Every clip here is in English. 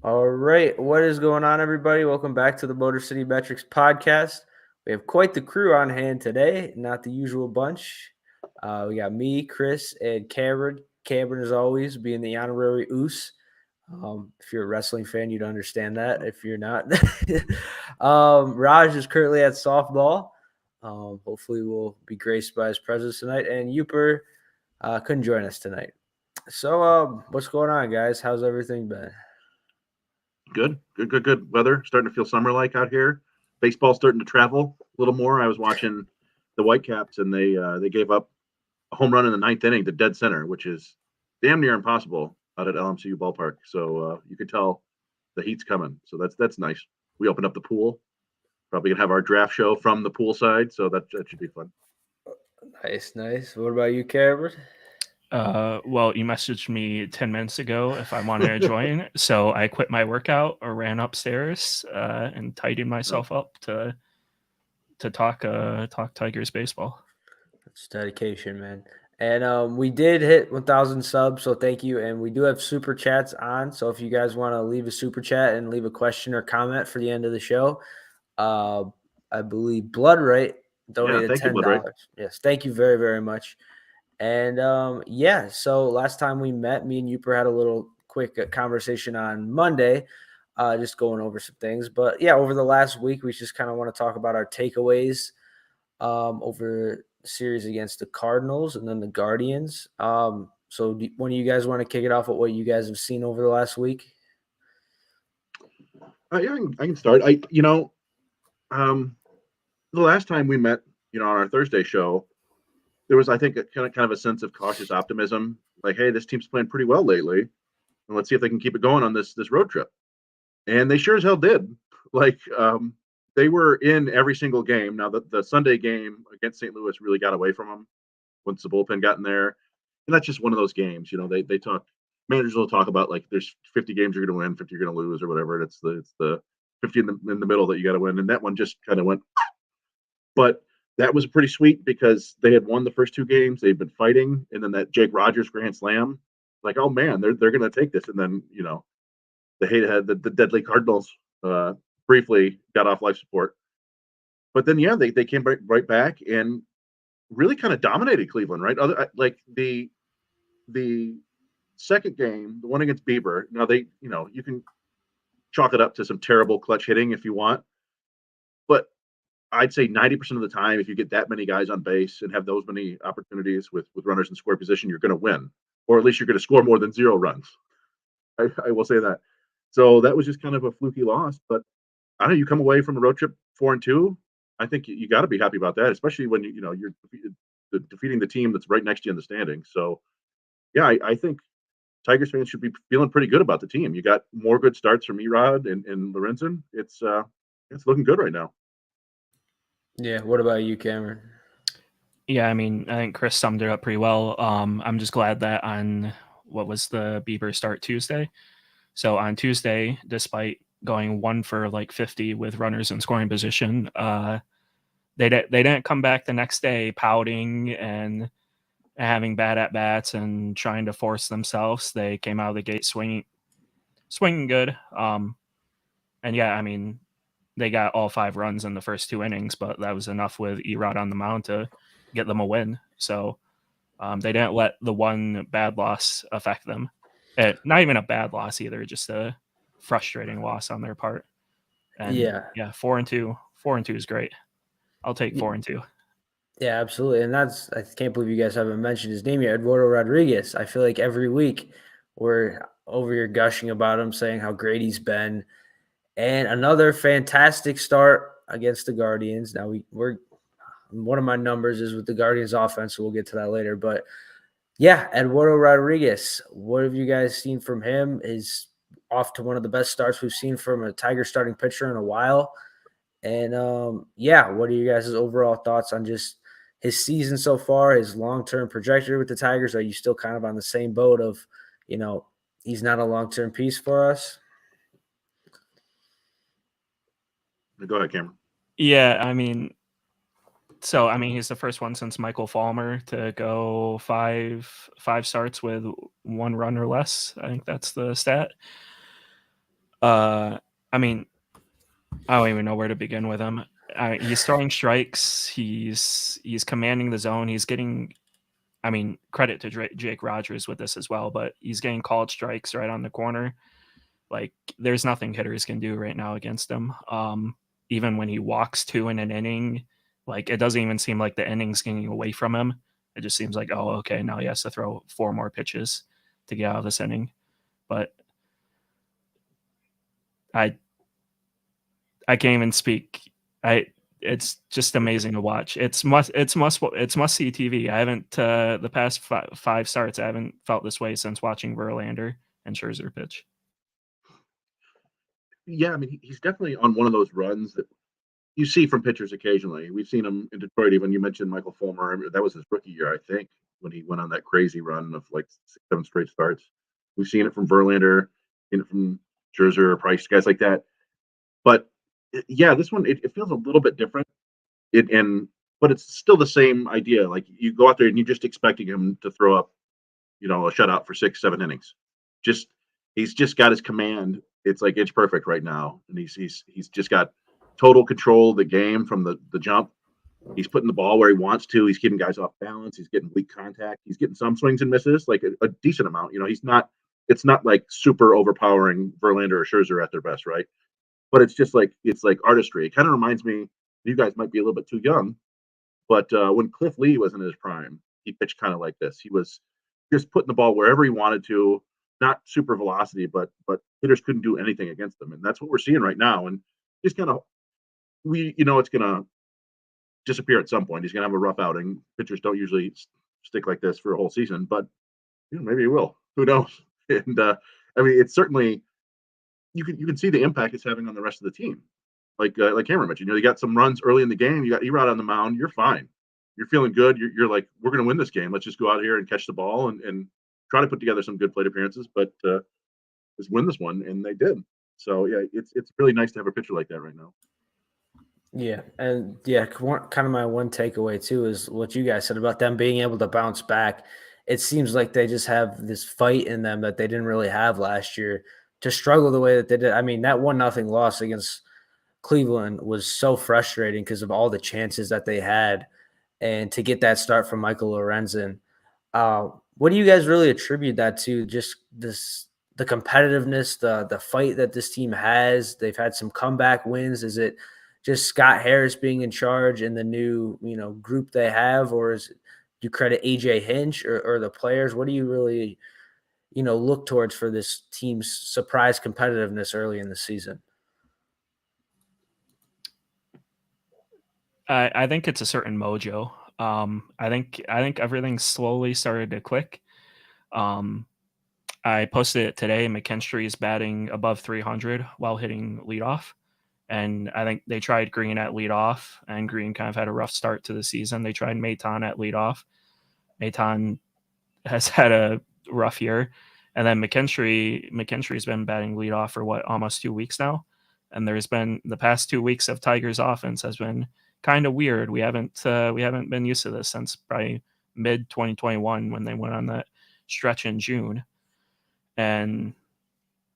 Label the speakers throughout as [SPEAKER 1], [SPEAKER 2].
[SPEAKER 1] All right, what is going on, everybody? Welcome back to the Motor City Metrics podcast. We have quite the crew on hand today, not the usual bunch. We got me, Chris, and Cameron. Cameron, as always, being the honorary oos. If you're a wrestling fan, you'd understand that. If you're not, Raj is currently at softball. Hopefully, we'll be graced by his presence tonight. And Uper couldn't join us tonight. So, what's going on, guys? How's everything been?
[SPEAKER 2] Good weather. Starting to feel summer-like out here. Baseball's starting to travel a little more. I was watching the Whitecaps, and they gave up a home run in the ninth inning to dead center, which is damn near impossible out at LMCU ballpark. So you could tell the heat's coming. So that's nice. We opened up the pool. Probably gonna have our draft show from the pool side. So that should be fun.
[SPEAKER 1] Nice, nice. What about you, Cameron?
[SPEAKER 3] Well, you messaged me 10 minutes ago if I wanted to join. So I quit my workout or ran upstairs and tidied myself up to talk Tigers baseball.
[SPEAKER 1] It's dedication, man. And we did hit 1,000 subs, so thank you. And we do have super chats on. So if you guys want to leave a super chat and leave a question or comment for the end of the show, uh, I believe Blood Right
[SPEAKER 2] Yeah,
[SPEAKER 1] donated
[SPEAKER 2] thank you,
[SPEAKER 1] $10.
[SPEAKER 2] Blood Ray.
[SPEAKER 1] Yes, thank you very, very much. And yeah, so last time we met, me and Uper had a little quick conversation on Monday, just going over some things. But yeah, over the last week, we just kind of want to talk about our takeaways over the series against the Cardinals and then the Guardians. So one of you guys want to kick it off with what you guys have seen over the last week?
[SPEAKER 2] Yeah, I can start. Um, the last time we met, on our Thursday show, there was, I think, kind of a sense of cautious optimism. Like, hey, this team's playing pretty well lately, and let's see if they can keep it going on this road trip. And they sure as hell did. Like, they were in every single game. Now, the Sunday game against St. Louis really got away from them once the bullpen got in there, and that's just one of those games. They talk. Managers will talk about like there's 50 games you're going to win, 50 you're going to lose, or whatever. And it's the 50 in the middle that you got to win, and that one just kind of went. But that was pretty sweet because they had won the first two games. They've been fighting, and then that Jake Rogers grand slam, like, oh man, they're going to take this. And then the deadly Cardinals briefly got off life support, but then yeah, they came right back and really kind of dominated Cleveland. Right, like the second game, the one against Bieber. Now you can chalk it up to some terrible clutch hitting if you want, but I'd say 90% of the time, if you get that many guys on base and have those many opportunities with runners in scoring position, you're going to win, or at least you're going to score more than 0 runs. I will say that. So that was just kind of a fluky loss, but I don't know. You come away from a road trip 4-2. I think you got to be happy about that, especially when you're defeating the team that's right next to you in the standings. So yeah, I think Tigers fans should be feeling pretty good about the team. You got more good starts from Erod and Lorenzen. It's looking good right now.
[SPEAKER 1] Yeah. What about you, Cameron?
[SPEAKER 3] Yeah, I mean, I think Chris summed it up pretty well. I'm just glad that on what was the Bieber start Tuesday. So on Tuesday, despite going 1 for like 50 with runners in scoring position, they didn't come back the next day pouting and having bad at bats and trying to force themselves. They came out of the gate swinging good. And yeah, I mean, they got all 5 runs in the first 2 innings, but that was enough with Erod on the mound to get them a win. So they didn't let the one bad loss affect them. Not even a bad loss either, just a frustrating loss on their part. And yeah, 4-2 is great. I'll take 4-2.
[SPEAKER 1] Yeah, absolutely. And I can't believe you guys haven't mentioned his name yet, Eduardo Rodriguez. I feel like every week we're over here gushing about him, saying how great he's been. And another fantastic start against the Guardians. Now we're one of my numbers is with the Guardians offense, so we'll get to that later. But yeah, Eduardo Rodriguez, what have you guys seen from him? Is off to one of the best starts we've seen from a Tiger starting pitcher in a while. And yeah, what are you guys' overall thoughts on just his season so far, his long-term trajectory with the Tigers? Are you still kind of on the same boat of, he's not a long-term piece for us?
[SPEAKER 2] Go ahead, Cameron.
[SPEAKER 3] Yeah, I mean, he's the first one since Michael Fulmer to go five starts with 1 run or less. I think that's the stat. I mean, I don't even know where to begin with him. He's throwing strikes. He's commanding the zone. He's getting, I mean, credit to Jake Rogers with this as well, but he's getting called strikes right on the corner. Like, there's nothing hitters can do right now against him. Even when he walks two in an inning, like, it doesn't even seem like the inning's getting away from him. It just seems like, oh, okay, now he has to throw 4 more pitches to get out of this inning. But I can't even speak. It's just amazing to watch. It's must see TV. I haven't the past 5 starts. I haven't felt this way since watching Verlander and Scherzer pitch.
[SPEAKER 2] Yeah, I mean, he's definitely on one of those runs that you see from pitchers occasionally. We've seen him in Detroit. Even you mentioned Michael Fulmer. That was his rookie year, I think, when he went on that crazy run of like 6, 7 straight starts. We've seen it from Verlander, seen it from Scherzer, Price, guys like that. But yeah, this one it feels a little bit different. But it's still the same idea. Like you go out there and you're just expecting him to throw up, a shutout for 6, 7 innings. Just he's just got his command. It's like it's perfect right now, and he's just got total control of the game from the jump. He's putting the ball where he wants to. He's keeping guys off balance. He's getting weak contact. He's getting some swings and misses, like a decent amount. He's not. It's not like super overpowering Verlander or Scherzer at their best, right? But it's just like artistry. It kind of reminds me. You guys might be a little bit too young, but when Cliff Lee was in his prime, he pitched kind of like this. He was just putting the ball wherever he wanted to, not super velocity, but hitters couldn't do anything against them, and that's what we're seeing right now. And just kind of it's gonna disappear at some point. He's gonna have a rough outing. Pitchers don't usually stick like this for a whole season, but maybe he will. Who knows? And I mean, it's certainly you can see the impact it's having on the rest of the team. Like Cameron mentioned, you got some runs early in the game. You're out on the mound. You're fine. You're feeling good. You're like, we're going to win this game. Let's just go out here and catch the ball and try to put together some good plate appearances, but just win this one, and they did. So yeah, it's really nice to have a pitcher like that right now.
[SPEAKER 1] Yeah, and yeah, kind of my one takeaway too is what you guys said about them being able to bounce back. It seems like they just have this fight in them that they didn't really have last year to struggle the way that they did. I mean, that 1-0 loss against Cleveland was so frustrating because of all the chances that they had, and to get that start from Michael Lorenzen. What do you guys really attribute that to? Just the competitiveness, the fight that this team has. They've had some comeback wins. Is it just Scott Harris being in charge and the new group they have, or is it, do you credit AJ Hinch or the players? What do you really look towards for this team's surprise competitiveness early in the season?
[SPEAKER 3] I think it's a certain mojo. I think everything slowly started to click. I posted it today. McKinstry is batting above 300 while hitting leadoff. And I think they tried Green at leadoff, and Green kind of had a rough start to the season. They tried Maton at leadoff. Maton has had a rough year. And then McKinstry's been batting leadoff for almost 2 weeks now. And there's been the past 2 weeks of Tigers offense has been kind of weird. We haven't been used to this since probably mid 2021 when they went on that stretch in June. And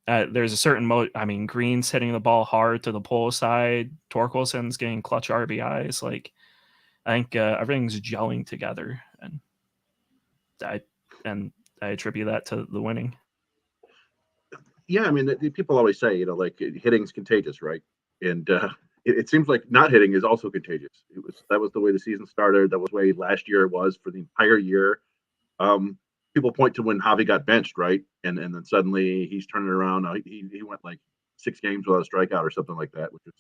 [SPEAKER 3] there's a certain mode. I mean, Green's hitting the ball hard to the pull side. Torkelson's getting clutch RBIs. Like, I think everything's gelling together, and I attribute that to the winning.
[SPEAKER 2] Yeah, I mean, people always say, like hitting's contagious, right? And it seems like not hitting is also contagious. That was the way the season started. That was the way last year was for the entire year. People point to when Javi got benched, right? And then suddenly he's turning around. He went like 6 games without a strikeout or something like that, which is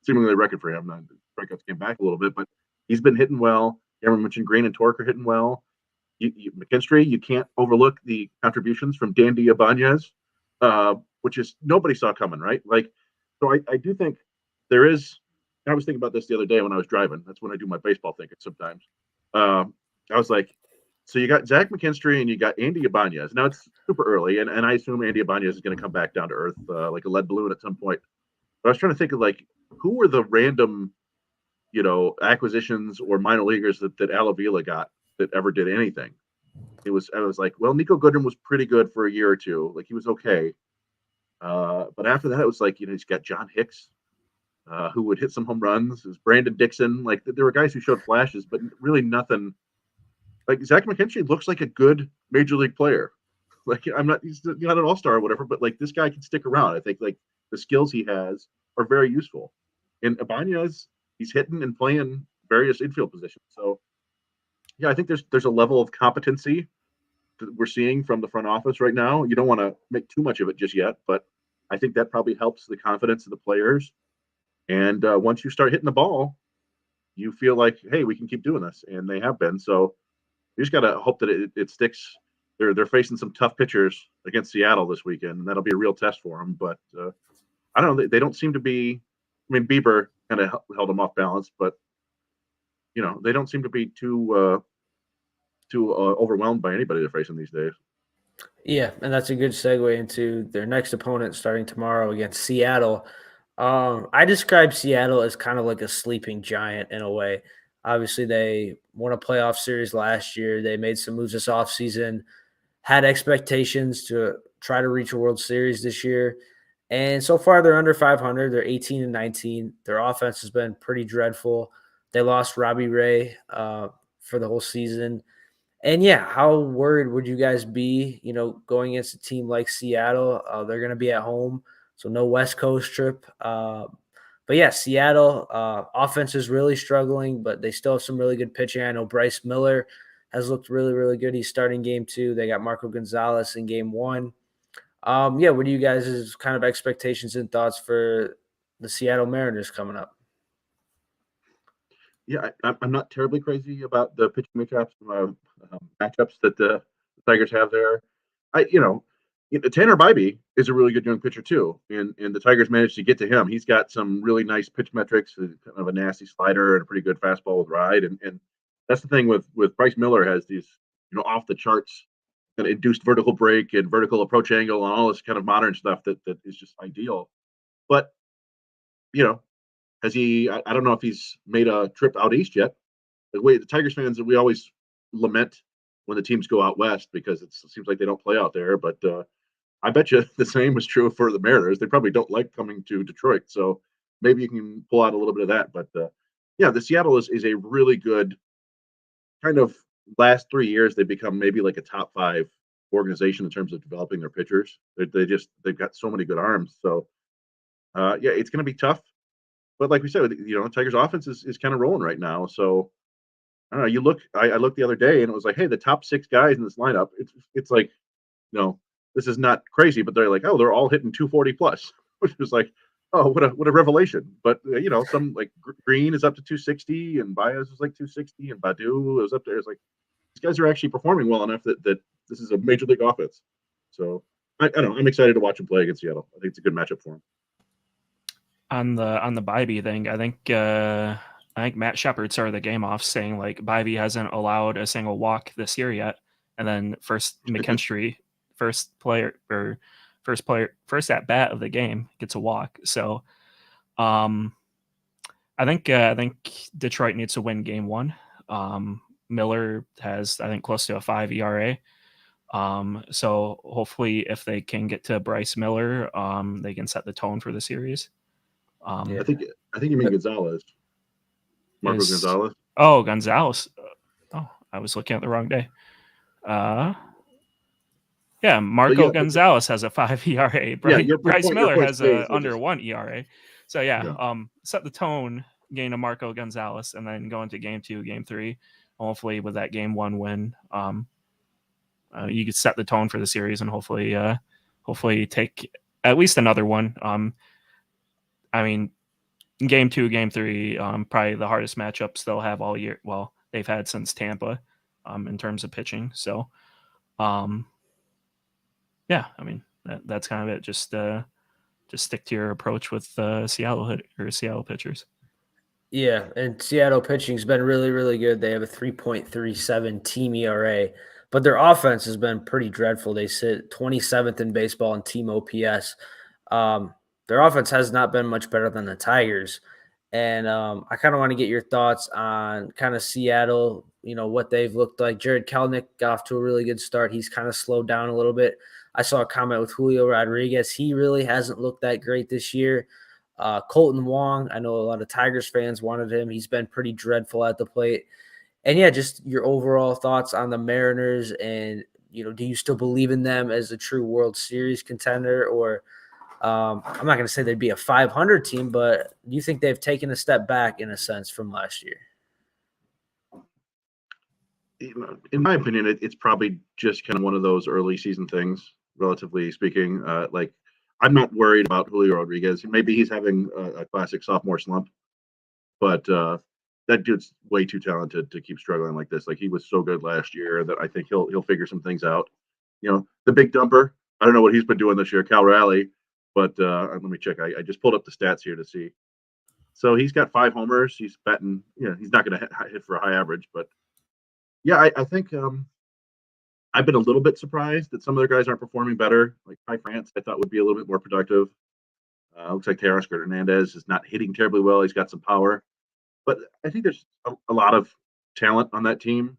[SPEAKER 2] seemingly a record for him. The strikeouts came back a little bit, but he's been hitting well. Cameron mentioned Green and Tork are hitting well. McKinstry, you can't overlook the contributions from Dandy Ibanez, which is nobody saw coming, right? Like, so I do think there is. I was thinking about this the other day when I was driving. That's when I do my baseball thinking sometimes. I was like, so you got Zach McKinstry and you got Andy Ibanez. Now it's super early, and I assume Andy Ibanez is going to come back down to earth like a lead balloon at some point. But I was trying to think of like who were the random, acquisitions or minor leaguers that Alavila got that ever did anything. I was like, well, Nico Goodrum was pretty good for a year or two. Like he was okay. But after that, it was like, he's got John Hicks, who would hit some home runs. There's Brandon Dixon. Like, there were guys who showed flashes, but really nothing. Like, Zach McKinstry looks like a good major league player. Like, he's not an all-star or whatever, but like, this guy can stick around. I think like the skills he has are very useful. And Ibanez, he's hitting and playing various infield positions. So yeah, I think there's a level of competency that we're seeing from the front office right now. You don't want to make too much of it just yet, but I think that probably helps the confidence of the players. And once you start hitting the ball, you feel like, hey, we can keep doing this, and they have been. So you just got to hope that it sticks. They're facing some tough pitchers against Seattle this weekend, and that'll be a real test for them. But I don't know. They don't seem to be. I mean, Bieber kind of held them off balance, but they don't seem to be too overwhelmed by anybody they're facing these days.
[SPEAKER 1] Yeah, and that's a good segue into their next opponent starting tomorrow against Seattle. I describe Seattle as kind of like a sleeping giant in a way. Obviously, they won a playoff series last year. They made some moves this offseason, had expectations to try to reach a World Series this year. And so far, they're under 500. They're 18-19. Their offense has been pretty dreadful. They lost Robbie Ray for the whole season. And yeah, how worried would you guys be, going against a team like Seattle? They're going to be at home, so no West Coast trip. But yeah, Seattle offense is really struggling, but they still have some really good pitching. I know Bryce Miller has looked really, really good. He's starting game 2. They got Marco Gonzalez in game 1. Yeah, what are you guys' kind of expectations and thoughts for the Seattle Mariners coming up?
[SPEAKER 2] Yeah, I'm not terribly crazy about the pitching matchups that the Tigers have there. Tanner Bybee is a really good young pitcher too, and the Tigers managed to get to him. He's got some really nice pitch metrics, kind of a nasty slider and a pretty good fastball with ride. And that's the thing with Bryce Miller, has these off the charts kind of induced vertical break and vertical approach angle and all this kind of modern stuff that is just ideal. But you know, has he? I don't know if he's made a trip out east yet. The Tigers fans, we always lament when the teams go out west because it seems like they don't play out there. But I bet you the same is true for the Mariners. They probably don't like coming to Detroit, so maybe you can pull out a little bit of that. But yeah, the Seattle is a really good kind of last 3 years. They've become maybe like a top 5 organization in terms of developing their pitchers. They've got so many good arms. So yeah, it's going to be tough. But like we said, Tigers offense is kind of rolling right now. So I don't know. I looked the other day and it was like, hey, the top 6 guys in this lineup. It's like, this is not crazy, but they're like, oh, they're all hitting 240 plus, which was like, oh, what a revelation. But some like Green is up to 260, and Baez is like 260, and Badu is up there. It's like these guys are actually performing well enough that this is a major league offense. So I don't know. I'm excited to watch him play against Seattle. I think it's a good matchup for him.
[SPEAKER 3] On the Bybee thing, I think Matt Shepard started the game off saying like Bybee hasn't allowed a single walk this year yet, and then McKinstry, first at bat of the game, gets a walk. So, I think Detroit needs to win game 1. Miller has, I think, close to a 5 ERA. So hopefully, if they can get to Bryce Miller, they can set the tone for the series.
[SPEAKER 2] I think you mean Gonzalez. Marco Gonzalez.
[SPEAKER 3] Oh, Gonzalez. Oh, I was looking at the wrong day. Yeah, Marco Gonzalez has a 5 ERA. Bryce Miller has a under 1 ERA. So set the tone, gain a Marco Gonzalez, and then go into game 2, game 3. Hopefully, with that game 1 win, you could set the tone for the series, and hopefully take at least another one. I mean, game 2, game 3, probably the hardest matchups they'll have all year. Well, they've had since Tampa, in terms of pitching. So, yeah, I mean that's kind of it. Just stick to your approach with Seattle pitchers.
[SPEAKER 1] Yeah, and Seattle pitching's been really, really good. They have a 3.37 team ERA, but their offense has been pretty dreadful. They sit 27th in baseball in team OPS. Their offense has not been much better than the Tigers. And I kind of want to get your thoughts on kind of Seattle, what they've looked like. Jared Kelenic got off to a really good start. He's kind of slowed down a little bit. I saw a comment with Julio Rodriguez. He really hasn't looked that great this year. Colton Wong, I know a lot of Tigers fans wanted him. He's been pretty dreadful at the plate. And yeah, just your overall thoughts on the Mariners, and do you still believe in them as a true World Series contender? Or I'm not going to say they'd be a 500 team, but do you think they've taken a step back in a sense from last year?
[SPEAKER 2] In my opinion, it's probably just kind of one of those early season things, relatively speaking. Like, I'm not worried about Julio Rodriguez. Maybe he's having a classic sophomore slump, but that dude's way too talented to keep struggling like this. Like, he was so good last year that I think he'll figure some things out. The big dumper, I don't know what he's been doing this year, Cal Raleigh, but let me check. I just pulled up the stats here to see. So he's got 5 homers. He's batting, he's not going to hit for a high average, but yeah, I think I've been a little bit surprised that some of their guys aren't performing better. Like Ty France, I thought would be a little bit more productive. Looks like Teoscar Hernandez is not hitting terribly well. He's got some power, but I think there's a lot of talent on that team,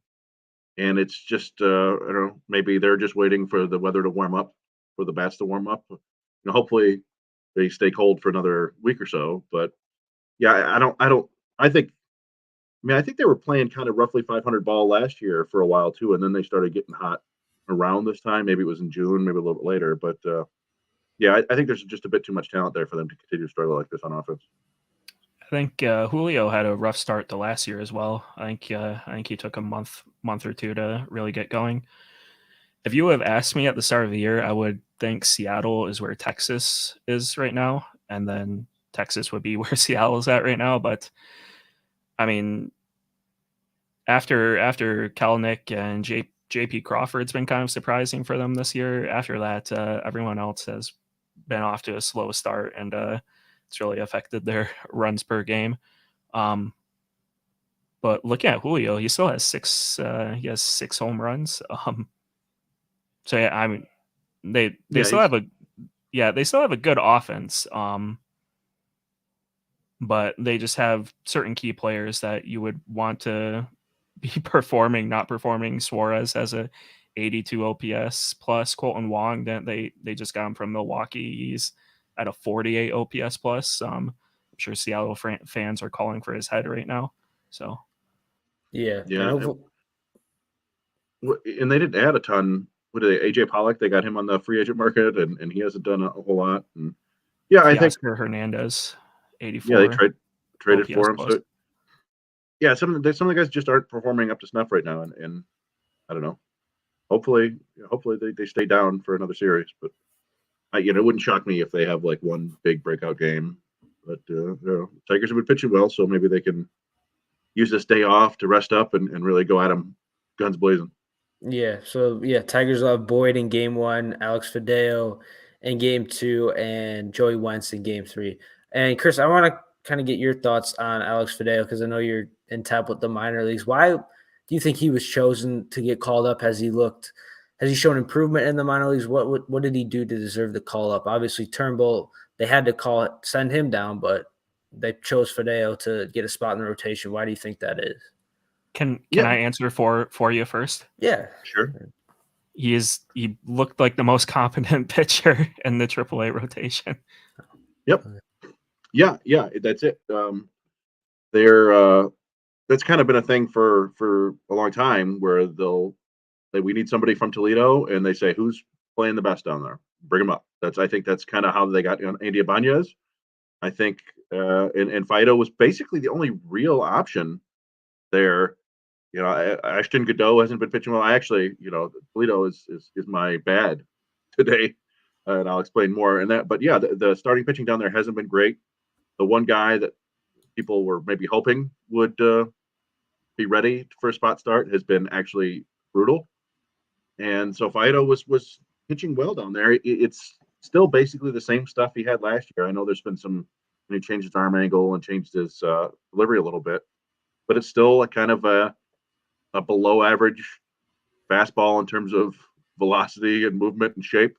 [SPEAKER 2] and it's just I don't know. Maybe they're just waiting for the weather to warm up, for the bats to warm up. Hopefully they stay cold for another week or so. But yeah, I think they were playing kind of roughly 500 ball last year for a while too, and then they started getting hot around this time. Maybe it was in June, maybe a little bit later. But yeah, I think there's just a bit too much talent there for them to continue to struggle like this on offense.
[SPEAKER 3] I think Julio had a rough start to last year as well. I think he took a month or two to really get going. If you would have asked me at the start of the year, I would think Seattle is where Texas is right now, and then Texas would be where Seattle is at right now. But I mean, after Kelenic and JP Crawford's been kind of surprising for them this year. After that, everyone else has been off to a slow start, and it's really affected their runs per game. But looking at Julio, he still has 6. He has 6 home runs. So yeah, I mean, they still have a good offense. But they just have certain key players that you would want to be performing, not performing. Suarez has a 82 OPS plus. Colton Wong, that they just got him from Milwaukee. He's at a 48 OPS plus. I'm sure Seattle fans are calling for his head right now. So
[SPEAKER 1] yeah.
[SPEAKER 2] And they didn't add a ton. What are they? AJ Pollock, they got him on the free agent market, and he hasn't done a whole lot. And yeah, I think
[SPEAKER 3] Hernandez, 84.
[SPEAKER 2] Yeah, they traded
[SPEAKER 3] OPS
[SPEAKER 2] for him.
[SPEAKER 3] plus.
[SPEAKER 2] So yeah, some of the guys just aren't performing up to snuff right now, and I don't know. Hopefully they stay down for another series. But it wouldn't shock me if they have like one big breakout game. But Tigers have been pitching well, so maybe they can use this day off to rest up and really go at them guns blazing.
[SPEAKER 1] Yeah. So yeah, Tigers will have Boyd in game 1, Alex Fideo in game 2, and Joey Wentz in game 3. And Chris, I want to kind of get your thoughts on Alex Fideo, because I know you're in tap with the minor leagues. Why do you think he was chosen to get called up? Has he shown improvement in the minor leagues? What did he do to deserve the call up? Obviously, Turnbull, they had to send him down, but they chose Fideo to get a spot in the rotation. Why do you think that is?
[SPEAKER 3] Can I answer for you first?
[SPEAKER 1] Yeah,
[SPEAKER 2] sure.
[SPEAKER 3] He looked like the most competent pitcher in the AAA rotation.
[SPEAKER 2] Yep. Yeah, that's it. That's kind of been a thing for a long time, where we need somebody from Toledo, and they say, who's playing the best down there? Bring him up. I think that's kind of how they got Andy Ibanez. I think and Fido was basically the only real option there. Ashton Godot hasn't been pitching well. I actually, Toledo is my bad today, and I'll explain more in that. But yeah, the starting pitching down there hasn't been great. The one guy that people were maybe hoping would be ready for a spot start has been actually brutal. And so Fido was pitching well down there. It's still basically the same stuff he had last year. I know there's been he changed his arm angle and changed his delivery a little bit, but it's still a kind of a below average fastball in terms of velocity and movement and shape,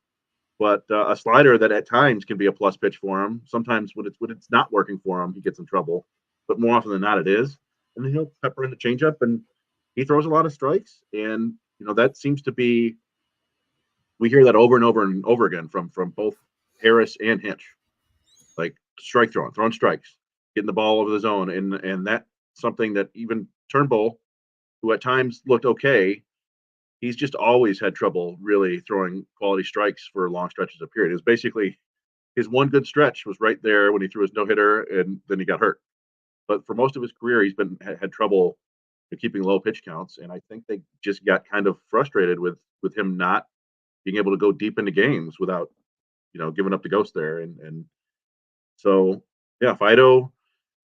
[SPEAKER 2] but a slider that at times can be a plus pitch for him. Sometimes when it's not working for him, he gets in trouble, but more often than not it is. And then he'll pepper in the changeup, and he throws a lot of strikes. And that seems to be we hear that over and over and over again from both Harris and Hinch, like strike throwing strikes, getting the ball over the zone, and that's something that even Turnbull, who at times looked okay, he's just always had trouble really throwing quality strikes for long stretches of period. It was basically his one good stretch was right there when he threw his no hitter, and then he got hurt. But for most of his career, he's had trouble keeping low pitch counts, and I think they just got kind of frustrated with him not being able to go deep into games without giving up the ghost there, and so yeah, Fido.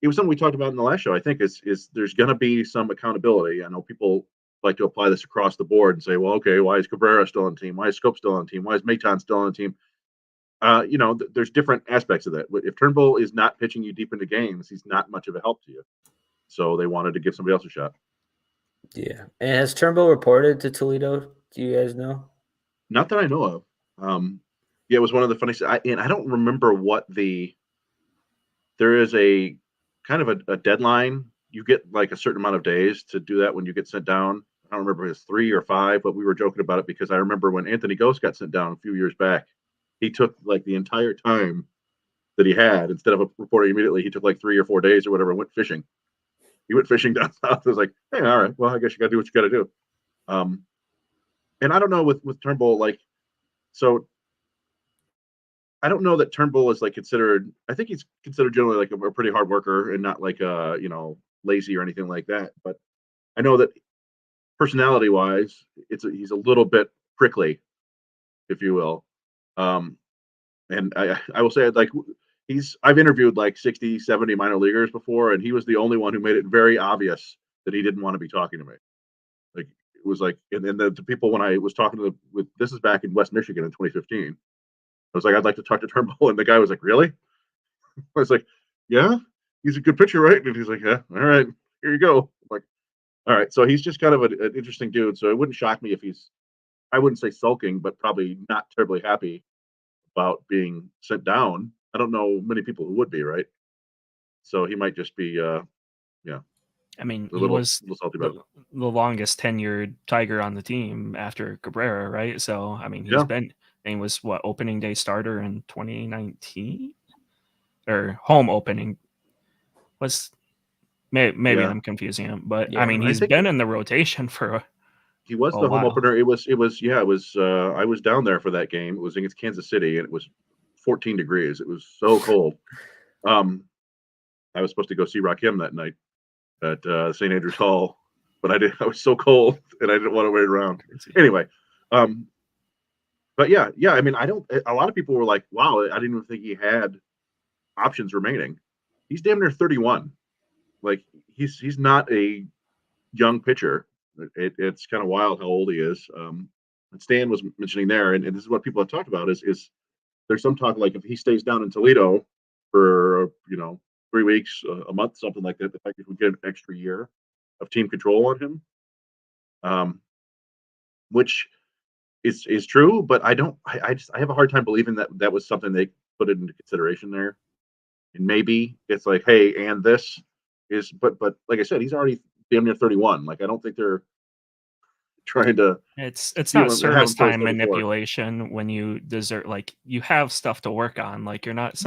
[SPEAKER 2] It was something we talked about in the last show. I think is there's going to be some accountability. I know people like to apply this across the board and say, well, okay, why is Cabrera still on the team? Why is Scope still on the team? Why is Maton still on the team? There's different aspects of that. If Turnbull is not pitching you deep into games, he's not much of a help to you. So they wanted to give somebody else a shot.
[SPEAKER 1] Yeah. And has Turnbull reported to Toledo? Do you guys know?
[SPEAKER 2] Not that I know of. Yeah, it was one of the funniest. And I don't remember what there is a kind of a deadline. You get like a certain amount of days to do that when you get sent down. I don't remember if it's 3 or 5, but we were joking about it because I remember when Anthony Ghost got sent down a few years back, he took like the entire time that he had, instead of reporting immediately, he took like 3 or 4 days or whatever and went fishing. He went fishing down south. It was like, hey, all right, well, I guess you got to do what you got to do. And I don't know with Turnbull, like, so I don't know that Turnbull is like considered. I think he's considered generally like a pretty hard worker and not like lazy or anything like that. But I know that personality wise, he's a little bit prickly, if you will. And I will say, like, I've interviewed like 60, 70 minor leaguers before, and he was the only one who made it very obvious that he didn't want to be talking to me. Like, it was like, and then the people, when I was talking to them, this is back in West Michigan in 2015. I was like, I'd like to talk to Turnbull, and the guy was like, really? I was like, yeah, he's a good pitcher, right? And he's like, yeah, all right, here you go. I'm like, all right. So he's just kind of an interesting dude. So it wouldn't shock me if I wouldn't say sulking, but probably not terribly happy about being sent down. I don't know many people who would be, right? So he might just be, yeah.
[SPEAKER 3] I mean,
[SPEAKER 2] a
[SPEAKER 3] he
[SPEAKER 2] little
[SPEAKER 3] was
[SPEAKER 2] salty about it.
[SPEAKER 3] the longest tenured Tiger on the team after Cabrera, right? So, I mean, he was what, opening day starter in 2019, or home opening was. Maybe
[SPEAKER 2] Yeah.
[SPEAKER 3] I'm confusing him, but
[SPEAKER 1] Yeah,
[SPEAKER 3] I mean,
[SPEAKER 2] I
[SPEAKER 3] he's
[SPEAKER 2] think
[SPEAKER 3] been in the rotation for
[SPEAKER 2] he was
[SPEAKER 3] a
[SPEAKER 2] the home
[SPEAKER 3] while.
[SPEAKER 2] opener. It was I was down there for that game. It was against Kansas City, and it was 14 degrees. It was so cold. I was supposed to go see Rakim that night at St. Andrews Hall, but I was so cold and I didn't want to wait around. Anyway, but yeah. I mean, a lot of people were like, wow, I didn't even think he had options remaining. He's damn near 31. Like, he's not a young pitcher. It's kind of wild how old he is. And Stan was mentioning there, and this is what people have talked about is there's some talk like if he stays down in Toledo for 3 weeks, a month, something like that, the fact that we get an extra year of team control on him, which is true, but I have a hard time believing that was something they put into consideration there. And maybe it's like, hey, and this is, but like I said, he's already damn near 31. Like, I don't think they're trying to.
[SPEAKER 3] It's
[SPEAKER 2] You
[SPEAKER 3] not
[SPEAKER 2] know,
[SPEAKER 3] service
[SPEAKER 2] haven't played
[SPEAKER 3] time
[SPEAKER 2] before.
[SPEAKER 3] manipulation when you desert, like, you have stuff to work on. Like, you're not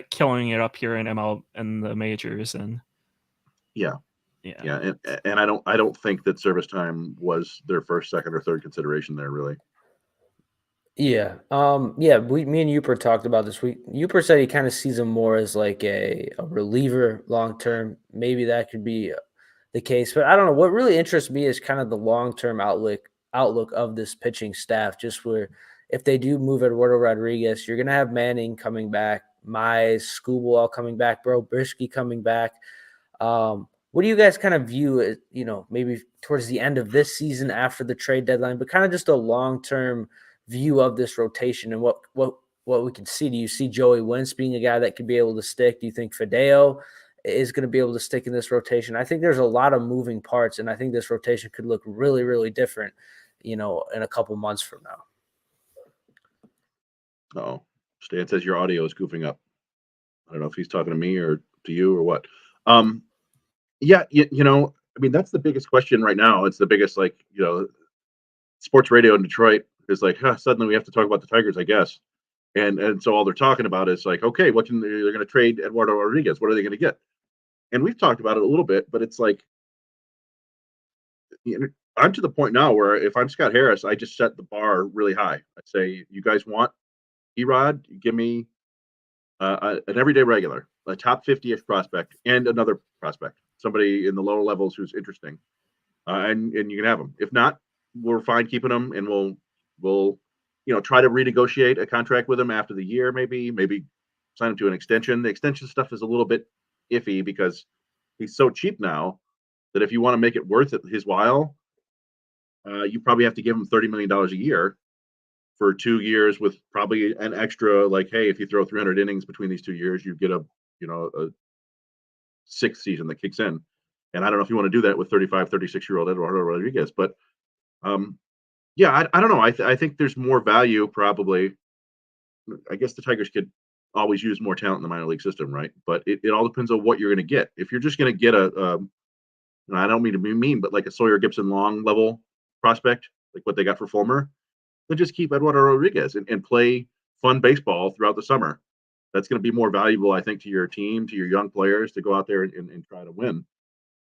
[SPEAKER 3] killing it up here in ML and the majors, and
[SPEAKER 2] Yeah. And I don't think that service time was their first, second, or third consideration there, really.
[SPEAKER 1] Yeah. Me and Uper talked about this. Uper said he kind of sees him more as like a reliever long term. Maybe that could be the case, but I don't know. What really interests me is kind of the long term outlook of this pitching staff. Just where if they do move Eduardo Rodriguez, you're gonna have Manning coming back, Mize, Scooble coming back, Bro Brisky coming back. What do you guys kind of view as, maybe towards the end of this season after the trade deadline, but kind of just a long term view of this rotation and what we can see? Do you see Joey Wentz being a guy that could be able to stick? Do you think Fideo is going to be able to stick in this rotation? I think there's a lot of moving parts, and I think this rotation could look really, really different, in a couple months from now.
[SPEAKER 2] Oh, Stan says your audio is goofing up. I don't know if he's talking to me or to you or what. Yeah, I mean, that's the biggest question right now. It's the biggest, sports radio in Detroit is like, suddenly we have to talk about the Tigers, I guess. And so all they're talking about is like, okay, they're going to trade Eduardo Rodriguez. What are they going to get? And we've talked about it a little bit, but it's like, I'm to the point now where if I'm Scott Harris, I just set the bar really high. I say, you guys want Erod? Give me an everyday regular, a top 50-ish prospect, and another prospect, somebody in the lower levels who's interesting, and you can have them. If not, we're fine keeping them, and we'll try to renegotiate a contract with him after the year, maybe sign him to an extension. The extension stuff is a little bit iffy because he's so cheap now that if you want to make it worth his while, you probably have to give him $30 million a year for 2 years with probably an extra, like, hey, if you throw 300 innings between these 2 years, you get a sixth season that kicks in. And I don't know if you want to do that with 35, 36-year-old Eduardo Rodriguez, but yeah, I don't know. I think there's more value probably. I guess the Tigers could always use more talent in the minor league system, right? But it all depends on what you're going to get. If you're just going to get I don't mean to be mean, but like a Sawyer Gibson Long level prospect, like what they got for Fulmer, then just keep Eduardo Rodriguez and play fun baseball throughout the summer. That's going to be more valuable, I think, to your team, to your young players to go out there and try to win.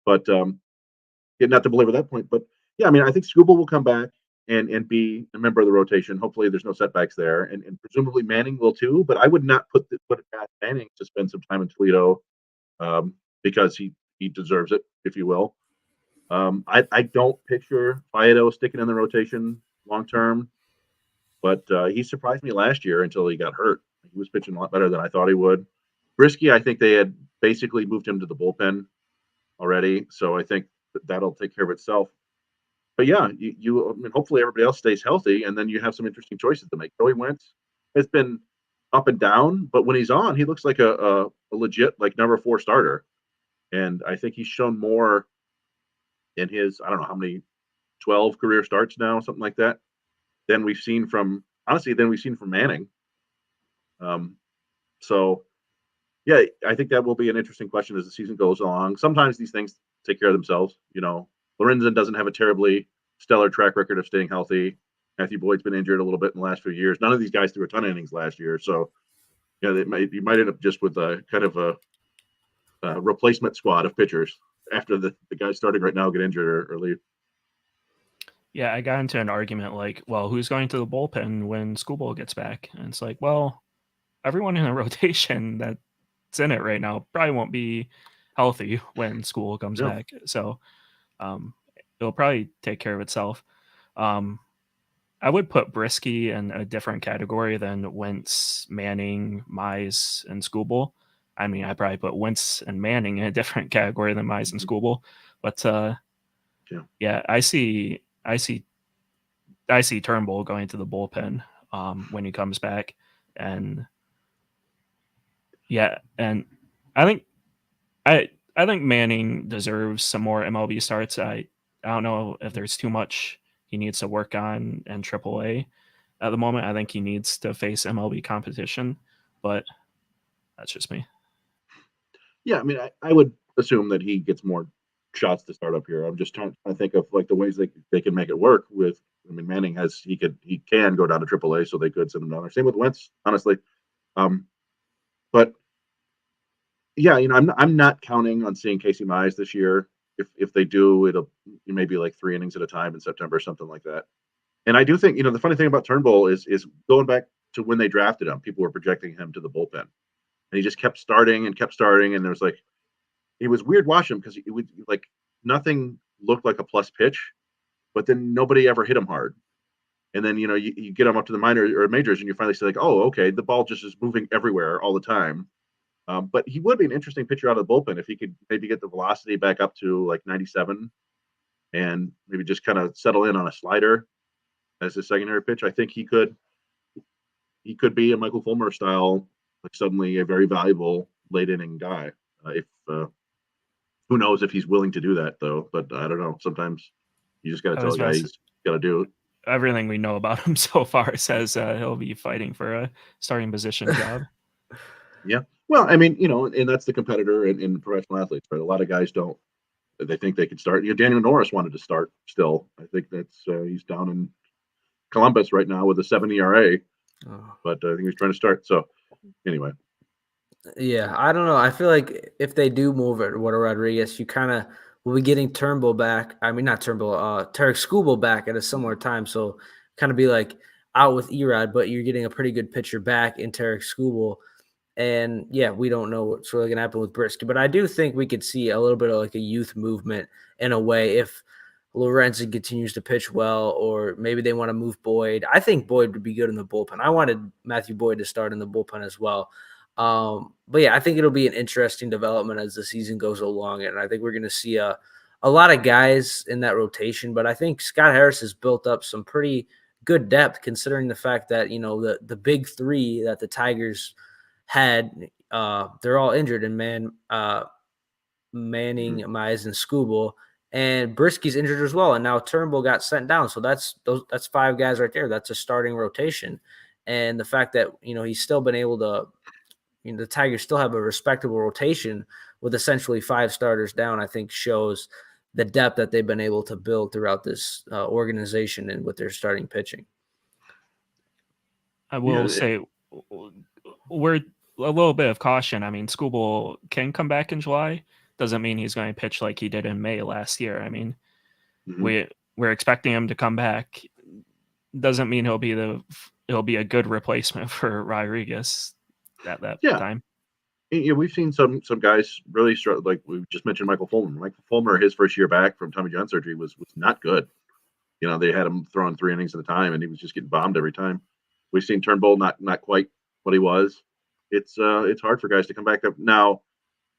[SPEAKER 2] But not to belabor that point, but yeah, I mean, I think Skubal will come back and be a member of the rotation. Hopefully there's no setbacks there. And presumably Manning will too, but I would not put it past Manning to spend some time in Toledo because he deserves it, if you will. I don't picture Faedo sticking in the rotation long term, but he surprised me last year until he got hurt. He was pitching a lot better than I thought he would. Brisky, I think they had basically moved him to the bullpen already, so I think that'll take care of itself. But yeah, I mean, hopefully everybody else stays healthy, and then you have some interesting choices to make. Joey Wentz has been up and down, but when he's on, he looks like a legit like number 4 starter, and I think he's shown more in his, I don't know how many, 12 career starts now, something like that, than we've seen from Manning. So yeah, I think that will be an interesting question as the season goes along. Sometimes these things take care of themselves. Lorenzen doesn't have a terribly stellar track record of staying healthy. Matthew Boyd's been injured a little bit in the last few years. None of these guys threw a ton of innings last year. So yeah, you might end up just with a kind of a replacement squad of pitchers after the guys starting right now get injured or leave.
[SPEAKER 3] Yeah, I got into an argument like, well, who's going to the bullpen when Skubal gets back? And it's like, well, everyone in the rotation that's in it right now probably won't be healthy when Skubal comes back. So it'll probably take care of itself. I would put Brisky in a different category than Wentz, Manning, Mize, and Skubal. I mean, I probably put Wentz and Manning in a different category than Mize and Skubal. But yeah, I see Turnbull going to the bullpen when he comes back, and yeah, and I think Manning deserves some more MLB starts. I don't know if there's too much he needs to work on in AAA at the moment. I think he needs to face MLB competition, but that's just me.
[SPEAKER 2] Yeah, I mean, I would assume that he gets more shots to start up here. I'm just trying to think of like the ways they can make it work with. I mean, Manning he can go down to AAA, so they could send him down there. Same with Wentz, honestly. But yeah, I'm not counting on seeing Casey Mize this year. If they do, it may be like 3 innings at a time in September, something like that. And I do think the funny thing about Turnbull is going back to when they drafted him, people were projecting him to the bullpen, and he just kept starting, and there was like, it was weird watching him because it would like nothing looked like a plus pitch, but then nobody ever hit him hard. And then you get him up to the minor or majors, and you finally say like, oh, okay, the ball just is moving everywhere all the time. But he would be an interesting pitcher out of the bullpen if he could maybe get the velocity back up to like 97 and maybe just kind of settle in on a slider as his secondary pitch. I think he could be a Michael Fulmer style, like suddenly a very valuable late inning guy. Who knows if he's willing to do that though? But I don't know. Sometimes you just got to tell a guy he's got to do it.
[SPEAKER 3] Everything we know about him so far says he'll be fighting for a starting position job.
[SPEAKER 2] Yeah. Well, I mean, and that's the competitor in professional athletes, right? A lot of guys don't. They think they could start. Daniel Norris wanted to start still. I think that's he's down in Columbus right now with a 7 ERA,
[SPEAKER 1] Oh.
[SPEAKER 2] but I think he's trying to start. So anyway.
[SPEAKER 1] Yeah, I don't know. I feel like if they do move Eduardo Rodriguez, you kind of will be getting Turnbull back. I mean, not Turnbull, Tarek Skubal back at a similar time. So kind of be like out with Erod, but you're getting a pretty good pitcher back in Tarek Skubal. And yeah, we don't know what's really going to happen with Brisky, but I do think we could see a little bit of like a youth movement in a way if Lorenzen continues to pitch well, or maybe they want to move Boyd. I think Boyd would be good in the bullpen. I wanted Matthew Boyd to start in the bullpen as well. But yeah, I think it'll be an interesting development as the season goes along, and I think we're going to see a lot of guys in that rotation. But I think Scott Harris has built up some pretty good depth, considering the fact that the big three that the Tigers had, they're all injured, and Manning, Mize, and Skubal, and Brisky's injured as well, and now Turnbull got sent down. So that's 5 guys right there. That's a starting rotation, and the fact that he's still been able to. The Tigers still have a respectable rotation with essentially 5 starters down, I think shows the depth that they've been able to build throughout this organization and with their starting pitching.
[SPEAKER 3] I will say we're a little bit of caution. I mean, Skubal can come back in July. Doesn't mean he's going to pitch like he did in May last year. I mean, we're expecting him to come back. Doesn't mean he'll be a good replacement for Rodriguez at that time.
[SPEAKER 2] Yeah, we've seen some guys really struggle. Like we just mentioned, Michael Fulmer. Michael Fulmer, his first year back from Tommy John surgery was not good. They had him throwing 3 innings at a time, and he was just getting bombed every time. We've seen Turnbull not quite what he was. It's hard for guys to come back up now.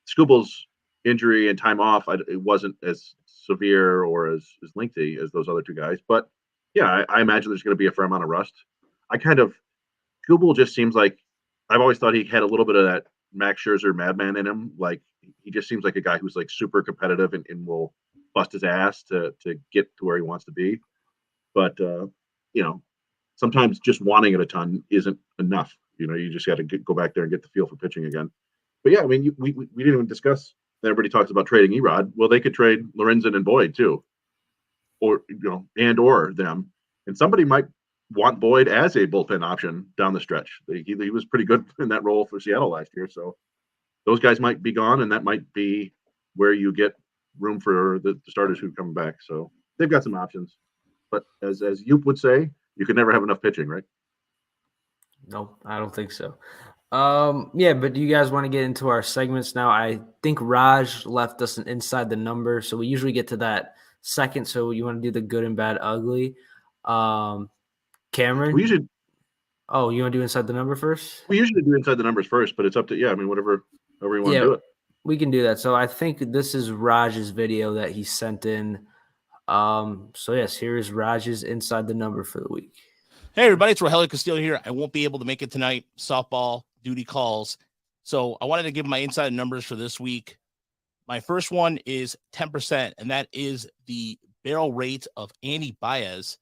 [SPEAKER 2] Skubal's injury and time off, it wasn't as severe or as lengthy as those other 2 guys, but yeah, I imagine there's going to be a fair amount of rust. Skubal just seems like, I've always thought he had a little bit of that Max Scherzer madman in him. Like he just seems like a guy who's like super competitive and will bust his ass to get to where he wants to be. But sometimes just wanting it a ton isn't enough. You just got to go back there and get the feel for pitching again. But yeah, I mean, we didn't even discuss. Everybody talks about trading Erod. Well, they could trade Lorenzen and Boyd too, or or them, and somebody might want Boyd as a bullpen option down the stretch. He was pretty good in that role for Seattle last year. So those guys might be gone, and that might be where you get room for the starters who come back. So they've got some options. But as Yoop would say, you can never have enough pitching, right?
[SPEAKER 1] No, I don't think so. Yeah, but do you guys want to get into our segments now? I think Raj left us an inside the number, so we usually get to that second. So you want to do the good and bad, ugly. Cameron?
[SPEAKER 2] You
[SPEAKER 1] want to do inside the number first?
[SPEAKER 2] We usually do inside the numbers first, but it's up to however you want to do it.
[SPEAKER 1] We can do that. So I think this is Raj's video that he sent in. So yes, here is Raj's inside the number for the week.
[SPEAKER 4] Hey everybody, it's Rogelio Castillo here. I won't be able to make it tonight. Softball duty calls. So I wanted to give my inside numbers for this week. My first one is 10%, and that is the barrel rate of Andy Baez,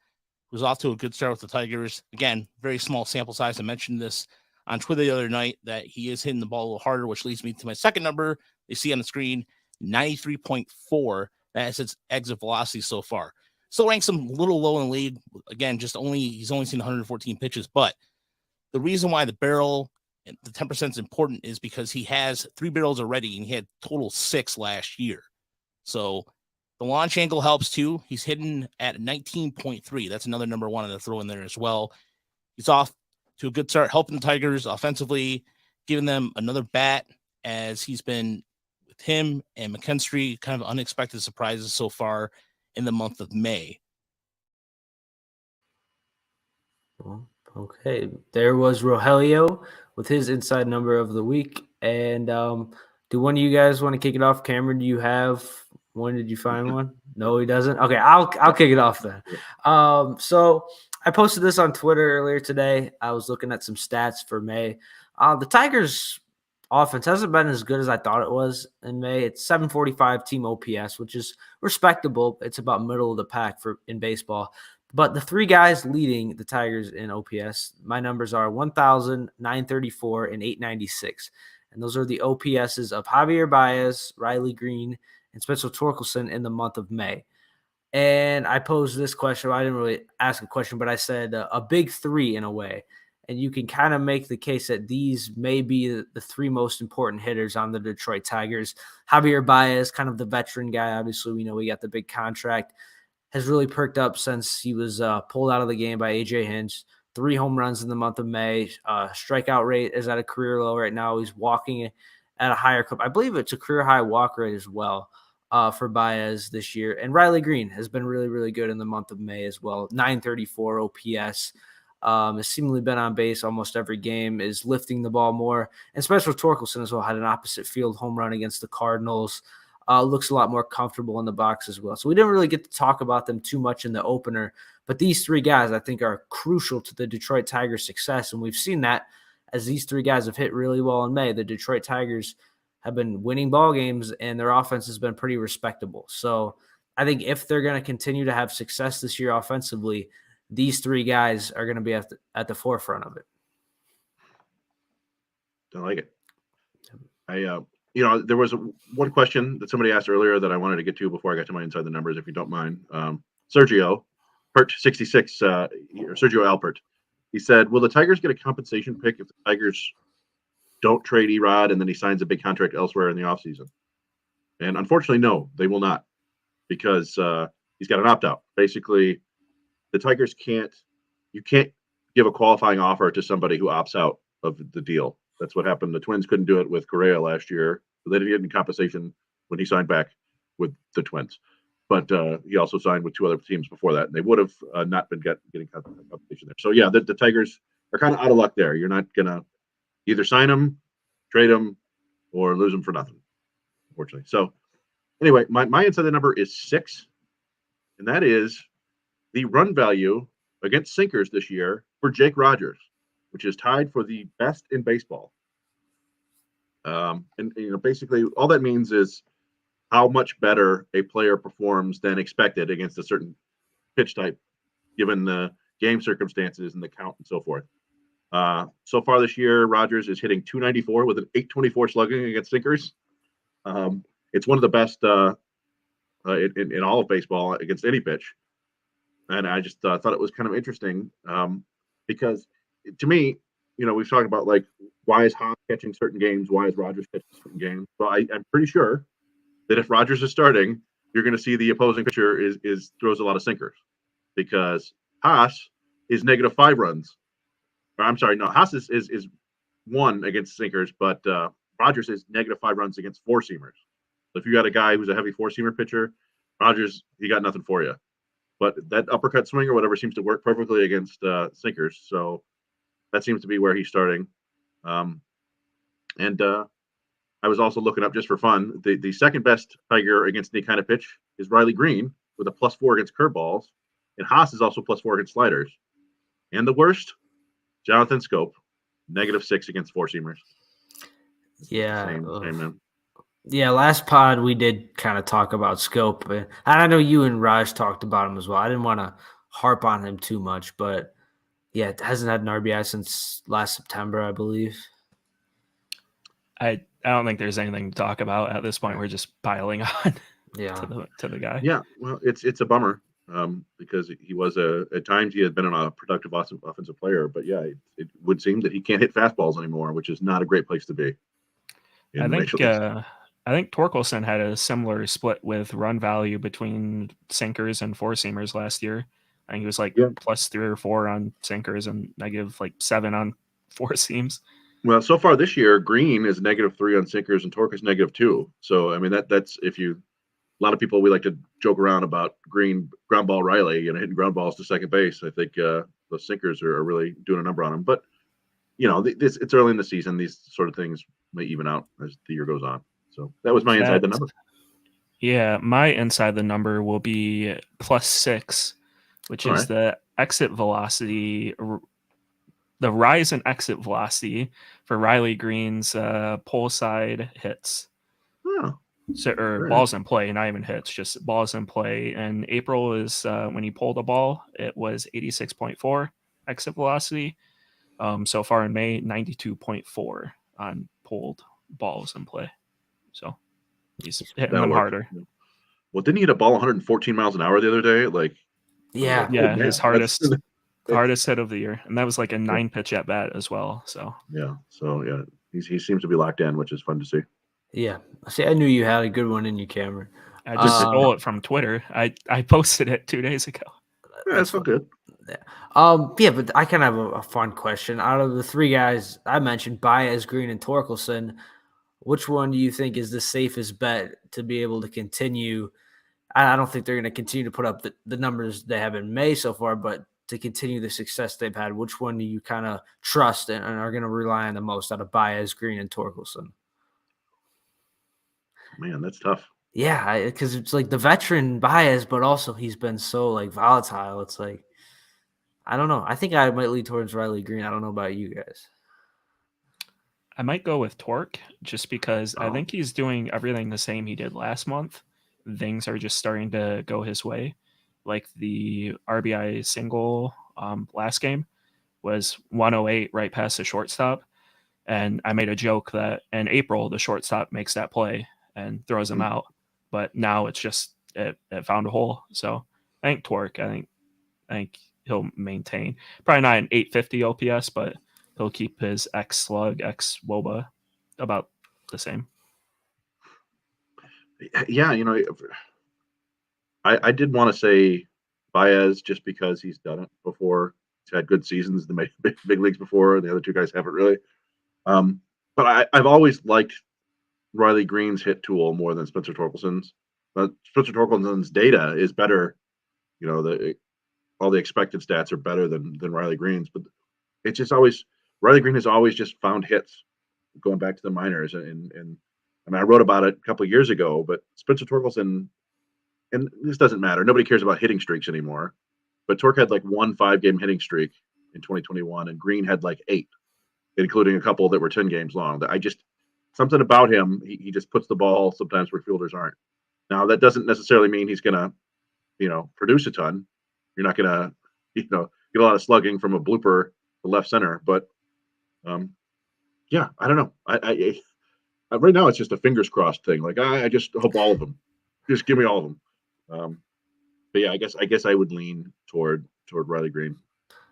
[SPEAKER 4] who's off to a good start with the Tigers. Again, very small sample size. I mentioned this on Twitter the other night that he is hitting the ball a little harder, which leads me to my second number. You see on the screen, 93.4. That's its exit velocity so far. Still ranks him a little low in the league. Again, he's only seen 114 pitches. But the reason why the barrel and the 10% is important is because he has 3 barrels already, and he had total 6 last year. So the launch angle helps too. He's hitting at 19.3. That's another number one to throw in there as well. He's off to a good start, helping the Tigers offensively, giving them another bat, as he's been with him and McKinstry, kind of unexpected surprises so far in the month of May.
[SPEAKER 1] Well, okay, there was Rogelio with his inside number of the week. And do one of you guys want to kick it off? Cameron, do you have one? Did you find one? No, he doesn't. Okay, I'll kick it off then. So I posted this on Twitter earlier today. I was looking at some stats for May. The Tigers' offense hasn't been as good as I thought it was in May. It's 745 team OPS, which is respectable. It's about middle of the pack in baseball. But the 3 guys leading the Tigers in OPS, my numbers are 1,000, 934, and 896. And those are the OPSs of Javier Baez, Riley Green, and Spencer Torkelson in the month of May. And I posed this question. I didn't really ask a question, but I said a big three in a way. And you can kind of make the case that these may be the three most important hitters on the Detroit Tigers. Javier Baez, kind of the veteran guy. Obviously, we know he got the big contract. Has really perked up since he was pulled out of the game by A.J. Hinch. 3 home runs in the month of May. Strikeout rate is at a career low right now. He's walking at a higher clip. I believe it's a career high walk rate as well for Baez this year. And Riley Green has been really, really good in the month of May as well. 934 OPS. Has seemingly been on base almost every game, is lifting the ball more. And Spencer Torkelson as well had an opposite field home run against the Cardinals. Looks a lot more comfortable in the box as well. So we didn't really get to talk about them too much in the opener, but these 3 guys I think are crucial to the Detroit Tigers' success. And we've seen that as these 3 guys have hit really well in May. The Detroit Tigers have been winning ball games and their offense has been pretty respectable. So I think if they're going to continue to have success this year offensively, these 3 guys are going to be at the forefront of it.
[SPEAKER 2] I like it. There was one question that somebody asked earlier that I wanted to get to before I got to my inside the numbers, if you don't mind. Sergio Alpert, he said, will the Tigers get a compensation pick if the Tigers don't trade Erod and then he signs a big contract elsewhere in the offseason? And unfortunately, no, they will not, because he's got an opt-out. Basically, the Tigers can't give a qualifying offer to somebody who opts out of the deal. That's what happened. The Twins couldn't do it with Correa last year. So they didn't get any compensation when he signed back with the Twins. But he also signed with 2 other teams before that, and they would have not been getting compensation there. So, yeah, the Tigers are kind of out of luck there. You're not going to either sign them, trade them, or lose them for nothing, unfortunately. So, anyway, my inside the number is 6, and that is the run value against sinkers this year for Jake Rogers, which is tied for the best in baseball. Basically all that means is how much better a player performs than expected against a certain pitch type, given the game circumstances and the count and so forth. So far this year, Rogers is hitting 294 with an 824 slugging against sinkers. It's one of the best in all of baseball against any pitch. And I just thought it was kind of interesting because to me, we've talked about like, why is Haas catching certain games? Why is Rogers catching certain games? So I'm pretty sure that if Rogers is starting, you're going to see the opposing pitcher throws a lot of sinkers, because Haas is -5 runs. Or I'm sorry, no, Haas is 1 against sinkers, but Rogers is -5 runs against 4-seamers. So if you got a guy who's a heavy 4-seamer pitcher, Rogers, he got nothing for you. But that uppercut swing or whatever seems to work perfectly against sinkers. So that seems to be where he's starting. I was also looking up just for fun. The second best Tiger against any kind of pitch is Riley Green with a +4 against curveballs. And Haas is also +4 against sliders. And the worst, Jonathan Scope, -6 against 4-seamers.
[SPEAKER 1] Yeah.
[SPEAKER 2] Same, man.
[SPEAKER 1] Yeah, last pod we did kind of talk about Scope, and I know you and Raj talked about him as well. I didn't want to harp on him too much, but yeah, it hasn't had an RBI since last September, I believe.
[SPEAKER 3] I don't think there's anything to talk about at this point. We're just piling on to the guy.
[SPEAKER 2] Yeah, well, it's a bummer because he was at times he had been a productive offensive player, but yeah, it would seem that he can't hit fastballs anymore, which is not a great place to be.
[SPEAKER 3] I think Torkelson had a similar split with run value between sinkers and 4-seamers last year. I think he was like +3 or 4 on sinkers and -7 on 4-seams.
[SPEAKER 2] Well, so far this year, Green is -3 on sinkers and Torque is -2. So I mean that's a lot of people, we like to joke around about Green ground ball Riley and hitting ground balls to second base. I think those sinkers are really doing a number on him. But it's early in the season; these sort of things may even out as the year goes on. So that was my inside the number.
[SPEAKER 3] Yeah, my inside the number will be +6, which is the exit velocity, the rise in exit velocity for Riley Green's pull side hits.
[SPEAKER 2] Oh.
[SPEAKER 3] Balls in play, not even hits, just balls in play. And April is when he pulled a ball, it was 86.4 exit velocity. So far in May, 92.4 on pulled balls in play. So he's hitting them harder.
[SPEAKER 2] Well, didn't he hit a ball 114 miles an hour the other day? Like,
[SPEAKER 1] Yeah.
[SPEAKER 3] Yeah,
[SPEAKER 2] man,
[SPEAKER 3] his
[SPEAKER 2] that's-
[SPEAKER 3] hardest hit of the year, and that was like a 9-pitch at bat as well. So
[SPEAKER 2] yeah. So yeah, he seems to be locked in, which is fun to see.
[SPEAKER 1] Yeah. See, I knew you had a good one in your camera.
[SPEAKER 3] I just stole it from Twitter. I posted it 2 days ago.
[SPEAKER 2] Yeah, that's all good.
[SPEAKER 1] Yeah, but I kind of have a fun question. Out of the three guys I mentioned, Baez, Green, and Torkelson, which one do you think is the safest bet to be able to continue? I don't think they're going to continue to put up the numbers they have in May so far, but to continue the success they've had, which one do you kind of trust and are going to rely on the most out of Baez, Green, and Torkelson?
[SPEAKER 2] Man, that's tough.
[SPEAKER 1] Yeah, because it's like the veteran Baez, but also he's been so like volatile. It's like, I don't know. I think I might lean towards Riley Green. I don't know about you guys.
[SPEAKER 3] I might go with Torque just because I
[SPEAKER 2] Oh.
[SPEAKER 3] think he's doing everything the same he did last month. Things are just starting to go his way. Like the RBI single last game was 108 right past the shortstop. And I made a joke that in April, the shortstop makes that play and throws him out. But now it's just, it found a hole. So I think Torque, I think he'll maintain probably not an 850 OPS, but he'll keep his X slug, X WOBA about the same.
[SPEAKER 2] Yeah, I did want to say Baez just because he's done it before. He's had good seasons in the big leagues before. The other two guys haven't really. But I've always liked Riley Green's hit tool more than Spencer Torkelson's. But Spencer Torkelson's data is better. All the expected stats are better than Riley Green's. But it's just always Riley Green has always just found hits going back to the minors. And I mean, I wrote about it a couple of years ago, but Spencer Torkelson, and this doesn't matter. Nobody cares about hitting streaks anymore. But Torque had like 1 5-game hitting streak in 2021, and Green had like 8, including a couple that were 10 games long. I just, something about him, he just puts the ball sometimes where fielders aren't. Now, that doesn't necessarily mean he's going to, produce a ton. You're not going to, get a lot of slugging from a blooper to left center. But yeah, I don't know. I right now it's just a fingers crossed thing. Like I just hope all of them. Just give me all of them. But yeah, I guess I would lean toward Riley Green.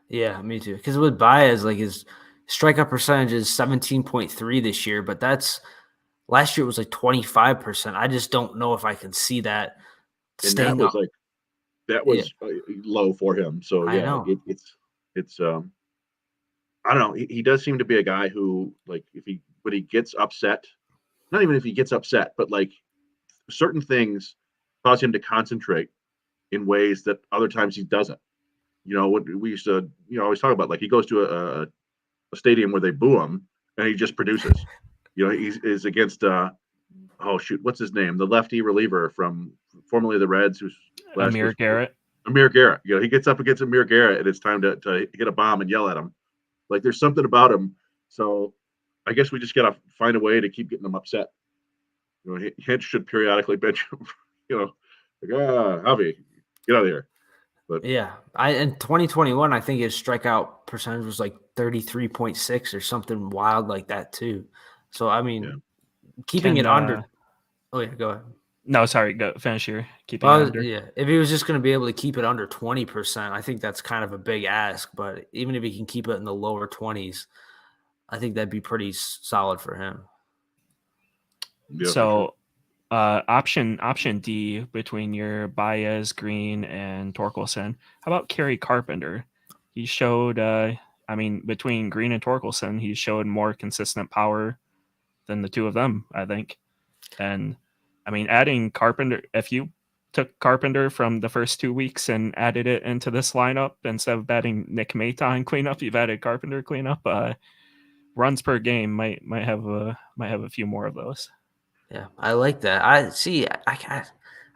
[SPEAKER 1] Yeah, me too. Because with Baez, like his strikeout percentage is 17.3 this year, but that's last year it was like 25%. I just don't know if I can see that
[SPEAKER 2] And
[SPEAKER 1] staying
[SPEAKER 2] that
[SPEAKER 1] up.
[SPEAKER 2] was low for him. So
[SPEAKER 1] I
[SPEAKER 2] yeah,
[SPEAKER 1] know.
[SPEAKER 2] it's I don't know. He does seem to be a guy who, like, when he gets upset, not even if he gets upset, but like certain things cause him to concentrate in ways that other times he doesn't. What we used to, always talk about, like he goes to a stadium where they boo him and he just produces. He's against oh shoot, what's his name? The lefty reliever from formerly the Reds, who's
[SPEAKER 3] Amir Garrett.
[SPEAKER 2] Amir Garrett. He gets up against Amir Garrett and it's time to hit a bomb and yell at him. Like there's something about him. So I guess we just gotta find a way to keep getting them upset. Hinch should periodically bench him. Like Javi, get out of here. But
[SPEAKER 1] Yeah, in 2021, I think his strikeout percentage was like 33.6 or something wild like that too. So I mean, keeping it under. Oh yeah, go ahead.
[SPEAKER 3] No, sorry, go finish here. Keeping it under.
[SPEAKER 1] Yeah, if he was just going to be able to keep it under 20%, I think that's kind of a big ask. But even if he can keep it in the lower 20s, I think that'd be pretty solid for him.
[SPEAKER 2] yeah,
[SPEAKER 3] So, option D between your Baez, Green, and Torkelson. How about Kerry Carpenter? He showed, between Green and Torkelson, he showed more consistent power than the two of them, I think. And I mean, adding Carpenter, if you took Carpenter from the first 2 weeks and added it into this lineup instead of batting Nick Mehta in cleanup, you've added Carpenter cleanup. Runs per game might have a few more of those.
[SPEAKER 1] Yeah, I like that. I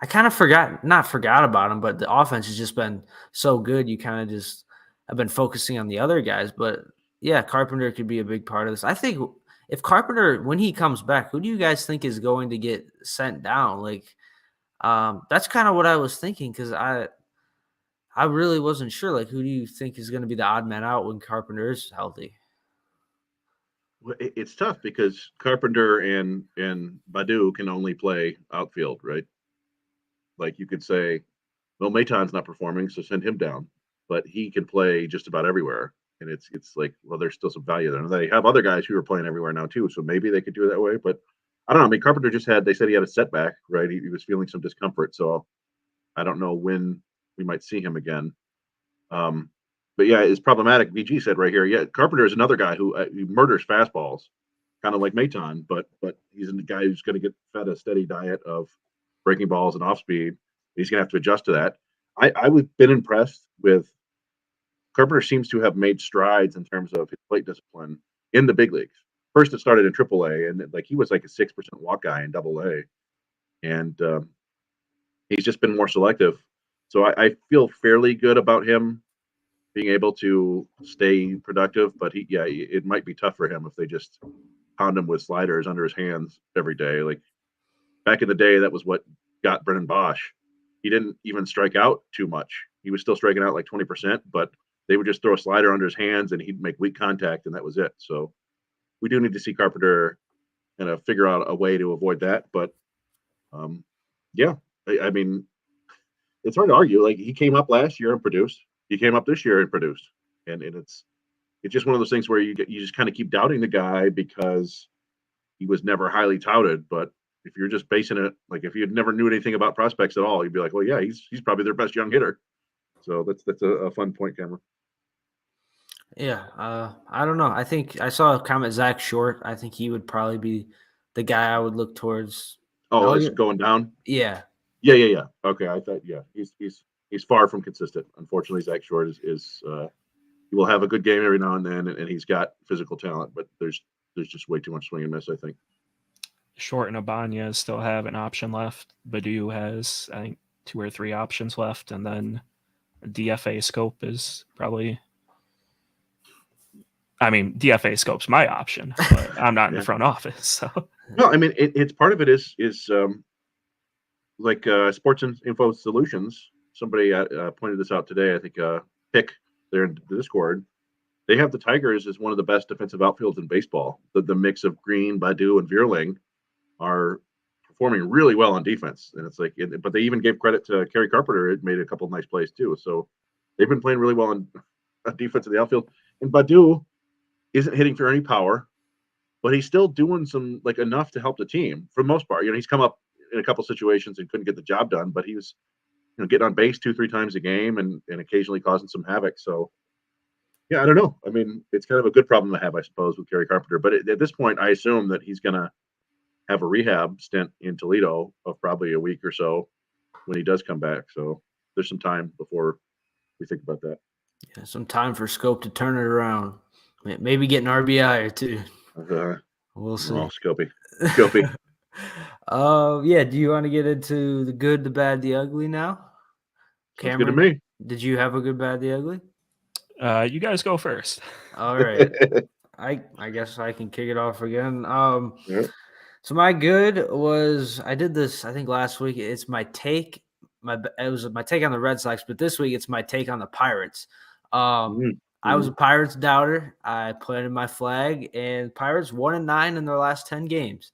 [SPEAKER 1] kind of not forgot about him, but the offense has just been so good. You kind of just have been focusing on the other guys. But yeah, Carpenter could be a big part of this. I think if Carpenter, when he comes back, who do you guys think is going to get sent down? Like, that's kind of what I was thinking because I really wasn't sure. Like, who do you think is going to be the odd man out when Carpenter is healthy?
[SPEAKER 2] Well, it's tough because Carpenter and Badu can only play outfield, right? Like you could say, well, Maton's not performing, so send him down, but he can play just about everywhere. And it's like, well, there's still some value there. And they have other guys who are playing everywhere now too, so maybe they could do it that way. But I don't know. I mean, Carpenter they said he had a setback, right? He was feeling some discomfort, so I don't know when we might see him again. But yeah, it's problematic. VG said right here, yeah, Carpenter is another guy who murders fastballs, kind of like Maton, but he's a guy who's going to get fed a steady diet of breaking balls and off speed. He's going to have to adjust to that. I've been impressed with Carpenter. Seems to have made strides in terms of his plate discipline in the big leagues. First, it started in AAA, and like he was like a 6% walk guy in AA, and he's just been more selective. So I feel fairly good about him being able to stay productive, but it might be tough for him if they just pound him with sliders under his hands every day. Like back in the day, that was what got Brennan Bosch. He didn't even strike out too much. He was still striking out like 20%, but they would just throw a slider under his hands and he'd make weak contact, and that was it. So we do need to see Carpenter kind of figure out a way to avoid that. But I mean, it's hard to argue. Like he came up last year and produced. He came up this year and produced, and it's just one of those things where you just kind of keep doubting the guy because he was never highly touted. But if you're just basing it, like if you never knew anything about prospects at all, you'd be like, well, yeah, he's probably their best young hitter. So that's a fun point, Cameron.
[SPEAKER 1] Yeah, I don't know. I think I saw a comment Zach Short. I think he would probably be the guy I would look towards.
[SPEAKER 2] Oh, it's going down.
[SPEAKER 1] Yeah.
[SPEAKER 2] Yeah. Okay, I thought he's far from consistent. Unfortunately, Zach Short is he will have a good game every now and then, and he's got physical talent, but there's just way too much swing and miss, I think.
[SPEAKER 3] Short and Abanya still have an option left. Badu has, I think, 2 or 3 options left, and then DFA Scope is probably. I mean, DFA Scope's my option, but I'm not in the front office. So
[SPEAKER 2] no, I mean it's part of it is like Sports Info Solutions. Somebody pointed this out today. I think Pick there in the Discord. They have the Tigers as one of the best defensive outfields in baseball. The mix of Green, Badu, and Vierling are performing really well on defense, and it's like, but they even gave credit to Kerry Carpenter. It made a couple of nice plays too. So they've been playing really well on defense in the outfield. And Badu isn't hitting for any power, but he's still doing some like enough to help the team for the most part. He's come up in a couple situations and couldn't get the job done, but he was getting on base 2-3 times a game and occasionally causing some havoc. So yeah, I don't know. I mean, it's kind of a good problem to have, I suppose, with Kerry Carpenter. But at this point, I assume that he's going to have a rehab stint in Toledo of probably a week or so when he does come back. So there's some time before we think about that.
[SPEAKER 1] Yeah, some time for Scope to turn it around. Maybe get an RBI or two. We'll see.
[SPEAKER 2] Oh, Scopey.
[SPEAKER 1] Yeah. Do you want to get into the good, the bad, the ugly now?
[SPEAKER 2] Cameron, good to me.
[SPEAKER 1] Did you have a good, bad, the ugly?
[SPEAKER 3] You guys go first.
[SPEAKER 1] All right. I guess I can kick it off again.
[SPEAKER 2] Yeah.
[SPEAKER 1] So my good was, I did this, I think last week. It's my take. It was my take on the Red Sox, but this week it's my take on the Pirates. I was a Pirates doubter. I planted my flag, and Pirates 1-9 in their last 10 games.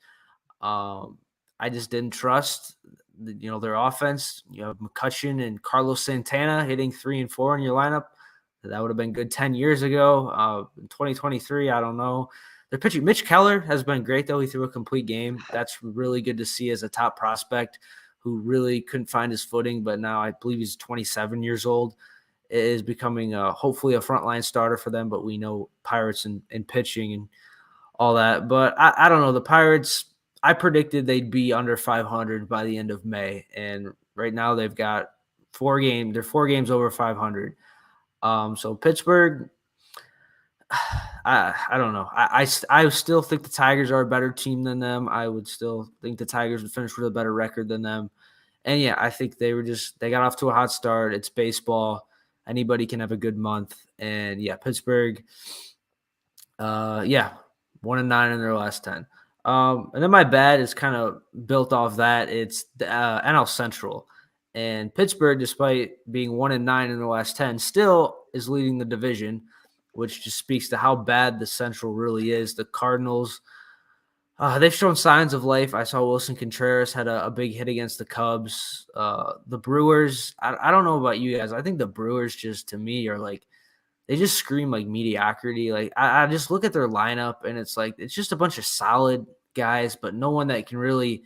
[SPEAKER 1] I just didn't trust, their offense. You have McCutchen and Carlos Santana hitting 3 and 4 in your lineup. That would have been good 10 years ago. In 2023, I don't know. Their pitching, Mitch Keller has been great, though. He threw a complete game. That's really good to see as a top prospect who really couldn't find his footing, but now I believe he's 27 years old, is becoming hopefully a frontline starter for them. But we know Pirates and pitching and all that. But I don't know. The Pirates, I predicted they'd be under 500 by the end of May. And right now they've got 4 games. They're 4 games over 500. So Pittsburgh, I don't know. I still think the Tigers are a better team than them. I would still think the Tigers would finish with a better record than them. And yeah, I think they got off to a hot start. It's baseball. Anybody can have a good month. And yeah, Pittsburgh, 1-9 in their last 10. And then my bad is kind of built off that. It's the NL Central. And Pittsburgh, despite being 1-9 in the last 10, still is leading the division, which just speaks to how bad the Central really is. The Cardinals They've shown signs of life. I saw Wilson Contreras had a big hit against the Cubs. The Brewers, I don't know about you guys. I think the Brewers just, to me, are like, they just scream like mediocrity. Like I just look at their lineup and it's like, it's just a bunch of solid guys, but no one that can really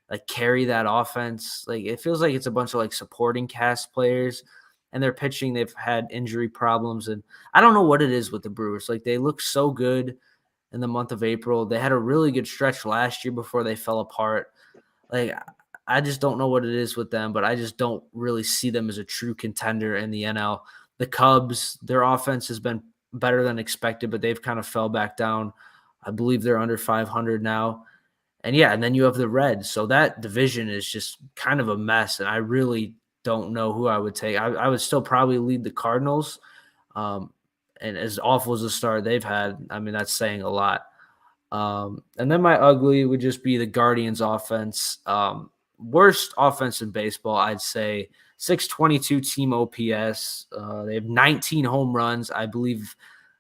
[SPEAKER 1] like carry that offense. Like it feels like it's a bunch of like supporting cast players, and their pitching, they've had injury problems. And I don't know what it is with the Brewers. Like they look so good in the month of April. They had a really good stretch last year before they fell apart. Like I just don't know what it is with them, but I just don't really see them as a true contender in the NL. The Cubs, their offense has been better than expected, but they've kind of fell back down. I believe they're under 500 now. And yeah, and then you have the Reds. So that division is just kind of a mess. And I really don't know who I would take. I would still probably lead the Cardinals. Um, and as awful as a start they've had, I mean, that's saying a lot. And then my ugly would just be the Guardians offense. Worst offense in baseball, I'd say. 622 team OPS. They have 19 home runs. I believe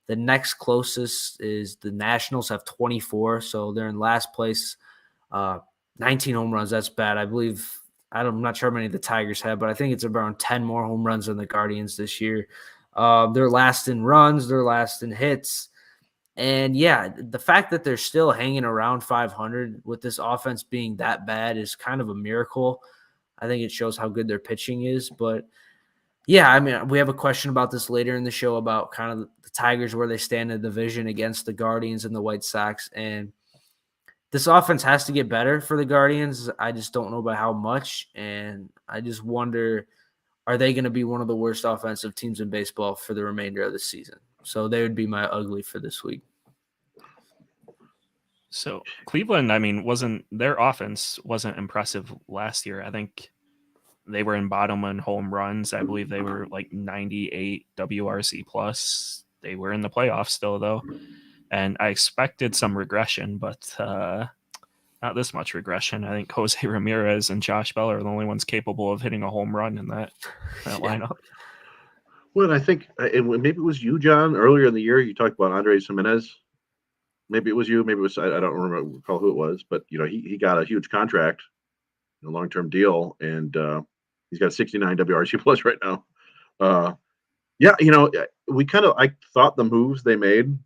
[SPEAKER 1] the next closest is the Nationals have 24, so they're in last place. 19 home runs, that's bad. I believe, I'm not sure how many the Tigers have, but I think it's around 10 more home runs than the Guardians this year. They're last in runs, they're last in hits. And yeah, the fact that they're still hanging around 500 with this offense being that bad is kind of a miracle. I think it shows how good their pitching is. But yeah, I mean, we have a question about this later in the show about kind of the Tigers, where they stand in the division against the Guardians and the White Sox. And this offense has to get better for the Guardians. I just don't know about how much. And I just wonder, are they going to be one of the worst offensive teams in baseball for the remainder of the season? So they would be my ugly for this week.
[SPEAKER 3] So Cleveland, I mean, their offense wasn't impressive last year. I think they were in bottom in home runs. I believe they were like 98 WRC plus. They were in the playoffs still though. And I expected some regression, but not this much regression. I think Jose Ramirez and Josh Bell are the only ones capable of hitting a home run in that lineup.
[SPEAKER 2] Well, I think maybe it was you, John, earlier in the year. You talked about Andres Jimenez. Maybe it was you. Maybe it was, I don't recall who it was, but he got a huge contract, a long-term deal, and he's got 69 WRC plus right now. Yeah, I thought the moves they made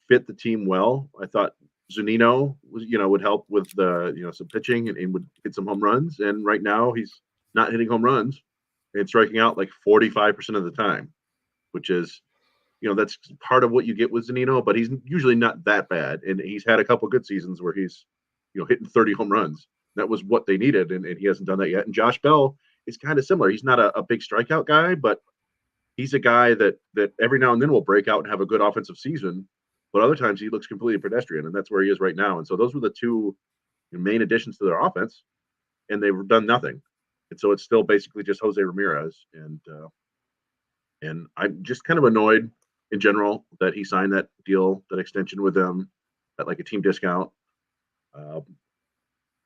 [SPEAKER 2] fit the team well. I thought Zunino would help with the some pitching and would hit some home runs. And right now he's not hitting home runs and striking out like 45% of the time, which is that's part of what you get with Zunino, but he's usually not that bad. And he's had a couple good seasons where he's hitting 30 home runs. That was what they needed, and he hasn't done that yet. And Josh Bell is kind of similar. He's not a big strikeout guy, but he's a guy that every now and then will break out and have a good offensive season. But other times he looks completely pedestrian, and that's where he is right now. And so those were the two main additions to their offense, and they've done nothing. And so it's still basically just Jose Ramirez. And I'm just kind of annoyed in general that he signed that deal, that extension with them at like a team discount.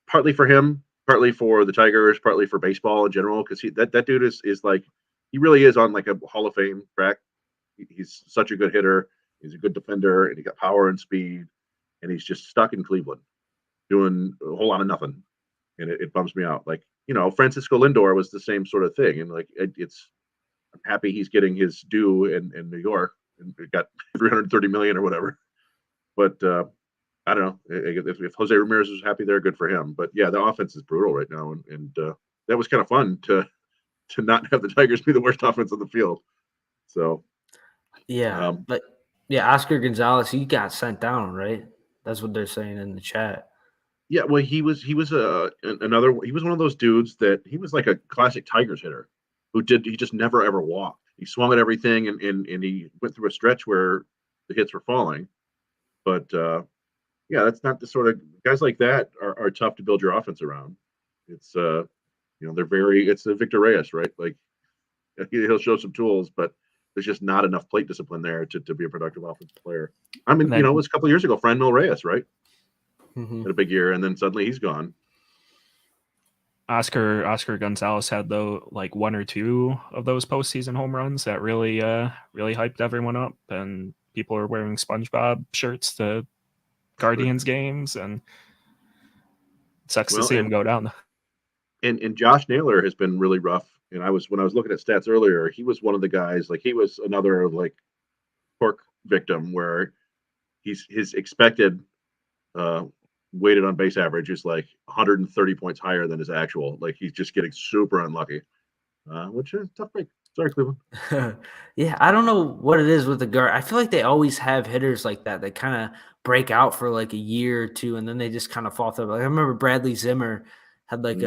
[SPEAKER 2] Partly for him, partly for the Tigers, partly for baseball in general, because that dude is like, he really is on like a Hall of Fame track. He's such a good hitter. He's a good defender, and he got power and speed, and he's just stuck in Cleveland doing a whole lot of nothing. And it bums me out. Like, Francisco Lindor was the same sort of thing. And like, I'm happy he's getting his due in New York and got 330 million or whatever. But I don't know if Jose Ramirez was happy there, good for him. But yeah, the offense is brutal right now. And that was kind of fun to not have the Tigers be the worst offense on the field. So,
[SPEAKER 1] yeah, but yeah, Oscar Gonzalez, he got sent down, right? That's what they're saying in the chat.
[SPEAKER 2] Yeah, well, he was he was one of those dudes that he was like a classic Tigers hitter he just never ever walked. He swung at everything, and he went through a stretch where the hits were falling. But yeah, that's not the sort of guys like that are tough to build your offense around. It's it's a Victor Reyes, right? Like he'll show some tools, but there's just not enough plate discipline there to be a productive offensive player. I mean, it was a couple of years ago, Franmil Reyes, right?
[SPEAKER 1] Mm-hmm.
[SPEAKER 2] Had a big year, and then suddenly he's gone.
[SPEAKER 3] Oscar Gonzalez had though like one or two of those postseason home runs that really hyped everyone up, and people are wearing SpongeBob shirts to Guardians games, and it sucks to see him go down.
[SPEAKER 2] And Josh Naylor has been really rough. And when I was looking at stats earlier, he was one of the guys, like he was another like torque victim where his expected weighted on base average is like 130 points higher than his actual. Like he's just getting super unlucky, which is a tough break. Sorry, Cleveland.
[SPEAKER 1] Yeah, I don't know what it is with the guard. I feel like they always have hitters like that that kind of break out for like a year or two, and then they just kind of fall through. Like I remember Bradley Zimmer had like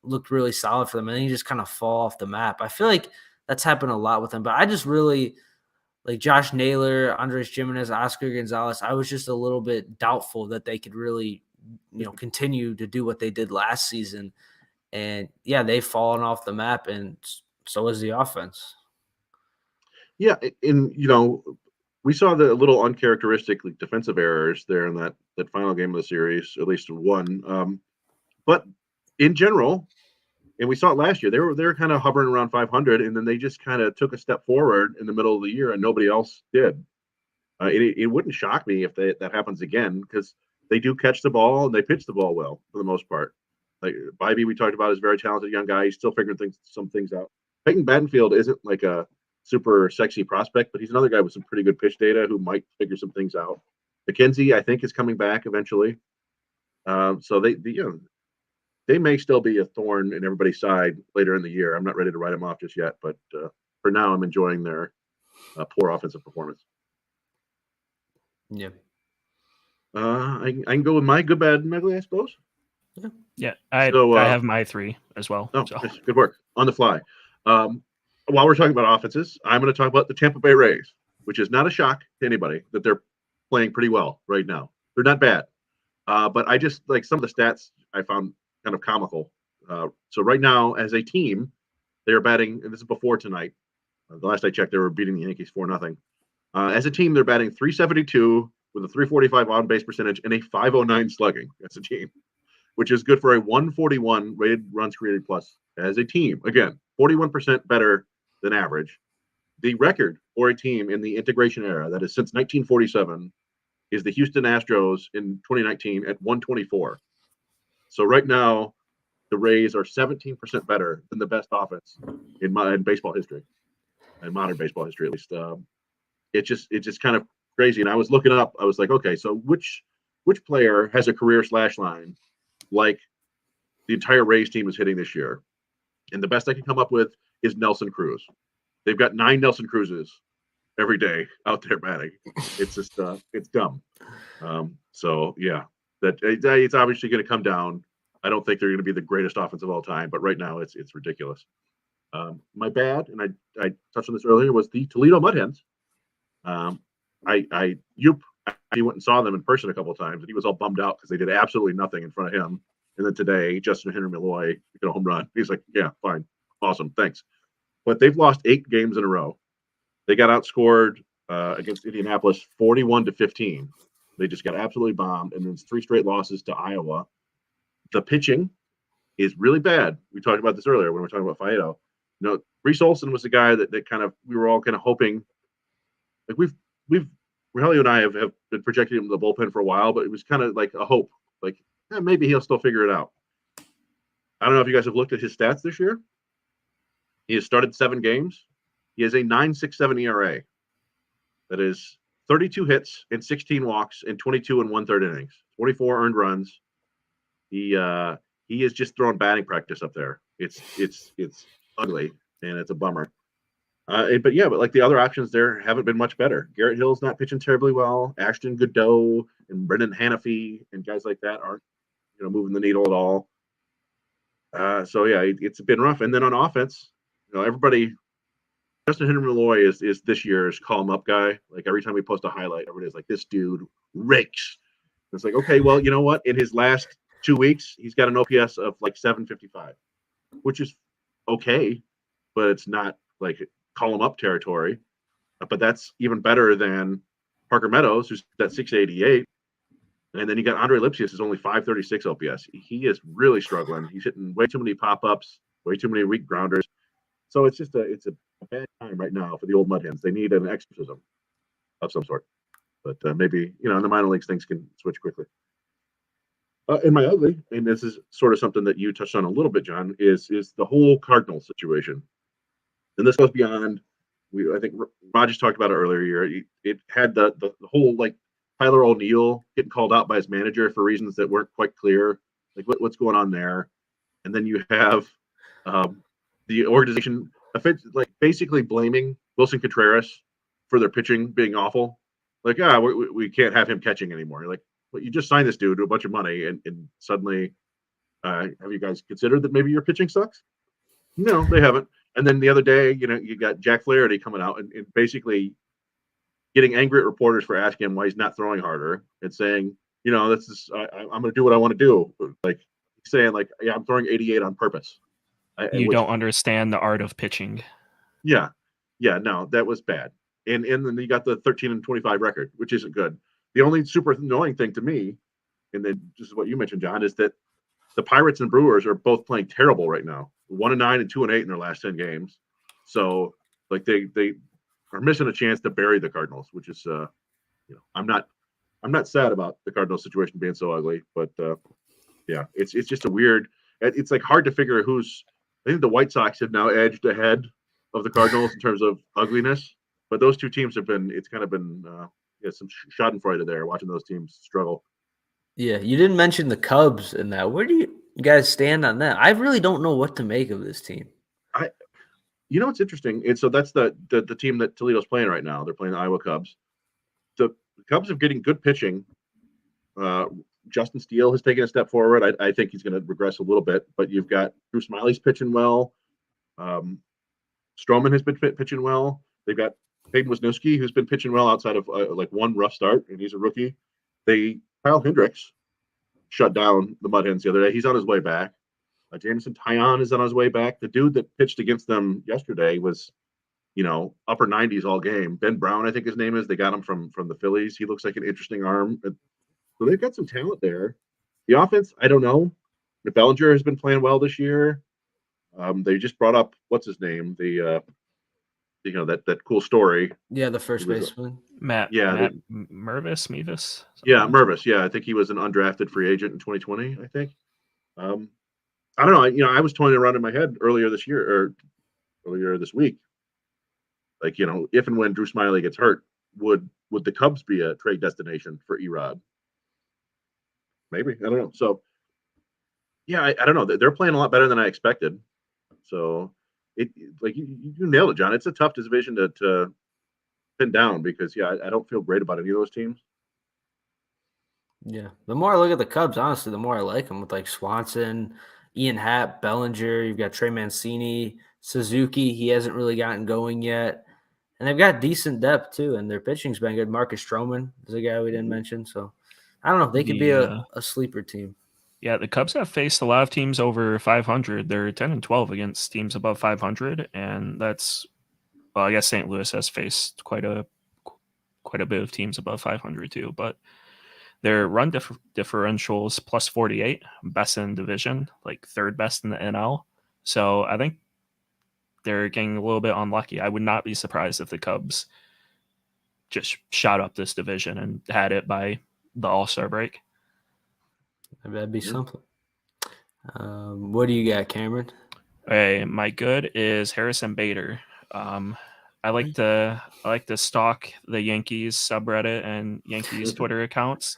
[SPEAKER 1] looked really solid for them, and then he just kind of fall off the map. I feel like that's happened a lot with him, but I just really like Josh Naylor, Andres Gimenez, Oscar Gonzalez. I was just a little bit doubtful that they could really, continue to do what they did last season. And yeah, they've fallen off the map, and so is the offense.
[SPEAKER 2] Yeah, and we saw the little uncharacteristic defensive errors there in that final game of the series, at least one. But in general, and we saw it last year, they were kind of hovering around 500, and then they just kind of took a step forward in the middle of the year, and nobody else did. It wouldn't shock me if that happens again, because they do catch the ball and they pitch the ball well for the most part. Like Bybee, we talked about, is a very talented young guy. He's still figuring some things out. Peyton Battenfield isn't like a super sexy prospect, but he's another guy with some pretty good pitch data who might figure some things out. McKenzie, I think, is coming back eventually. So they may still be a thorn in everybody's side later in the year. I'm not ready to write them off just yet, but for now, I'm enjoying their poor offensive performance.
[SPEAKER 1] Yeah.
[SPEAKER 2] I can go with my good, bad, and ugly, I suppose.
[SPEAKER 3] Yeah, I have my 3 as well.
[SPEAKER 2] Oh, so. Good work on the fly. While we're talking about offenses, I'm going to talk about the Tampa Bay Rays, which is not a shock to anybody that they're playing pretty well right now. They're not bad, but I just like some of the stats I found kind of comical. So right now, as a team, they are batting, and this is before tonight. The last I checked, they were beating the Yankees 4-0. As a team, they're batting .372 with a .345 on base percentage and a .509 slugging as a team, which is good for a 141 rated runs created plus as a team. Again, 41% better than average. The record for a team in the integration era, that is since 1947, is the Houston Astros in 2019 at 124. So right now, the Rays are 17% better than the best offense in baseball history, in modern baseball history at least. It's just kind of crazy. And I was looking up. I was like, okay, so which player has a career slash line like the entire Rays team is hitting this year? And the best I can come up with is Nelson Cruz. They've got 9 Nelson Cruzes every day out there batting. It's just it's dumb. So yeah, it's obviously going to come down. I don't think they're going to be the greatest offense of all time, but right now it's ridiculous. My bad, and I touched on this earlier, was the Toledo Mud Hens. He went and saw them in person a couple of times, and he was all bummed out because they did absolutely nothing in front of him. And then today, Justin Henry Malloy hit a home run. He's like, yeah, fine, awesome, thanks. But they've lost 8 games in a row. They got outscored against Indianapolis 41-15. They just got absolutely bombed, and then 3 straight losses to Iowa. The pitching is really bad. We talked about this earlier when we were talking about Faedo. Reese Olson was the guy that kind of we were all kind of hoping. Like Rogelio and I have been projecting him in the bullpen for a while, but it was kind of like a hope. Like maybe he'll still figure it out. I don't know if you guys have looked at his stats this year. He has started 7 games. He has a 9.67 ERA. That is 32 hits and 16 walks in 22 and 1/3 innings, 24 earned runs. He is just throwing batting practice up there. It's ugly and it's a bummer. But like the other options there haven't been much better. Garrett Hill's not pitching terribly well. Ashton Godot and Brendan Hanafy and guys like that aren't moving the needle at all. So yeah, it's been rough. And then on offense, everybody. Justin Henry Malloy is this year's call him up guy. Like every time we post a highlight, everybody's like, this dude rakes. And it's like, okay, well, you know what? In his last 2 weeks, he's got an OPS of like 755, which is okay, but it's not like call him up territory. But that's even better than Parker Meadows, who's at 688. And then you got Andre Lipsius, who's only 536 OPS. He is really struggling. He's hitting way too many pop-ups, way too many weak grounders. So it's a bad time right now for the old Mud Hens. They need an exorcism of some sort. But maybe in the minor leagues things can switch quickly. In my ugly, and this is sort of something that you touched on a little bit, John, is the whole Cardinals situation, and this goes beyond. I think Rogers talked about it earlier. It had the whole like Tyler O'Neill getting called out by his manager for reasons that weren't quite clear, like what's going on there, and then you have the organization like basically blaming Wilson Contreras for their pitching being awful. Like, we can't have him catching anymore. Like, well, you just signed this dude to a bunch of money, and suddenly, have you guys considered that maybe your pitching sucks? No, they haven't. And then the other day, you got Jack Flaherty coming out and basically getting angry at reporters for asking him why he's not throwing harder and saying, this is I'm going to do what I want to do. Like saying, like, yeah, I'm throwing 88 on purpose.
[SPEAKER 3] You don't understand the art of pitching.
[SPEAKER 2] Yeah, no, that was bad. And then you got the 13-25 record, which isn't good. The only super annoying thing to me, and then just what you mentioned, John, is that the Pirates and Brewers are both playing terrible right now. 1-9 and 2-8 in their last 10 games. So like they are missing a chance to bury the Cardinals, which is I'm not sad about the Cardinals situation being so ugly, but yeah, it's just a weird. It's like hard to figure who's. I think the White Sox have now edged ahead of the Cardinals in terms of ugliness, but those two teams have been. It's kind of been some Schadenfreude there watching those teams struggle.
[SPEAKER 1] Yeah, you didn't mention the Cubs in that. Where do you guys stand on that? I really don't know what to make of this team.
[SPEAKER 2] It's interesting. And so that's the team that Toledo's playing right now. They're playing the Iowa Cubs. The Cubs are getting good pitching. Justin Steele has taken a step forward. I think he's going to regress a little bit, but you've got Drew Smiley's pitching well. Stroman has been pitching well. They've got Peyton Wisniewski, who's been pitching well outside of like one rough start, and he's a rookie. Kyle Hendricks shut down the Mud Hens the other day. He's on his way back. Jameson Taillon is on his way back. The dude that pitched against them yesterday was, upper 90s all game. Ben Brown, I think his name is. They got him from the Phillies. He looks like an interesting arm. So they've got some talent there. The offense, I don't know. Bellinger has been playing well this year. They just brought up what's his name, that cool story.
[SPEAKER 1] Yeah, the first baseman,
[SPEAKER 3] Matt.
[SPEAKER 2] Yeah,
[SPEAKER 3] Matt Mervis.
[SPEAKER 2] Yeah, Mervis. Yeah, I think he was an undrafted free agent in 2020. I think. I don't know. I was toying around in my head earlier this week. Like, if and when Drew Smiley gets hurt, would the Cubs be a trade destination for Erod? Maybe. I don't know. So, yeah, I don't know. They're playing a lot better than I expected. So, like you nailed it, John. It's a tough division to pin down because, I don't feel great about any of those teams.
[SPEAKER 1] Yeah. The more I look at the Cubs, honestly, the more I like them with like Swanson, Ian Happ, Bellinger. You've got Trey Mancini, Suzuki. He hasn't really gotten going yet. And they've got decent depth, too, and their pitching's been good. Marcus Stroman is a guy we didn't mention. So, I don't know. They could be a sleeper team.
[SPEAKER 3] Yeah, the Cubs have faced a lot of teams over 500. They're 10-12 against teams above 500, and that's I guess St. Louis has faced quite a bit of teams above 500 too. But their run differentials plus 48, best in division, like third best in the NL. So I think they're getting a little bit unlucky. I would not be surprised if the Cubs just shot up this division and had it by the All-Star break.
[SPEAKER 1] That'd be something. What do you got, Cameron?
[SPEAKER 3] Hey, my good is Harrison Bader. I like to stalk the Yankees subreddit and Yankees Twitter accounts.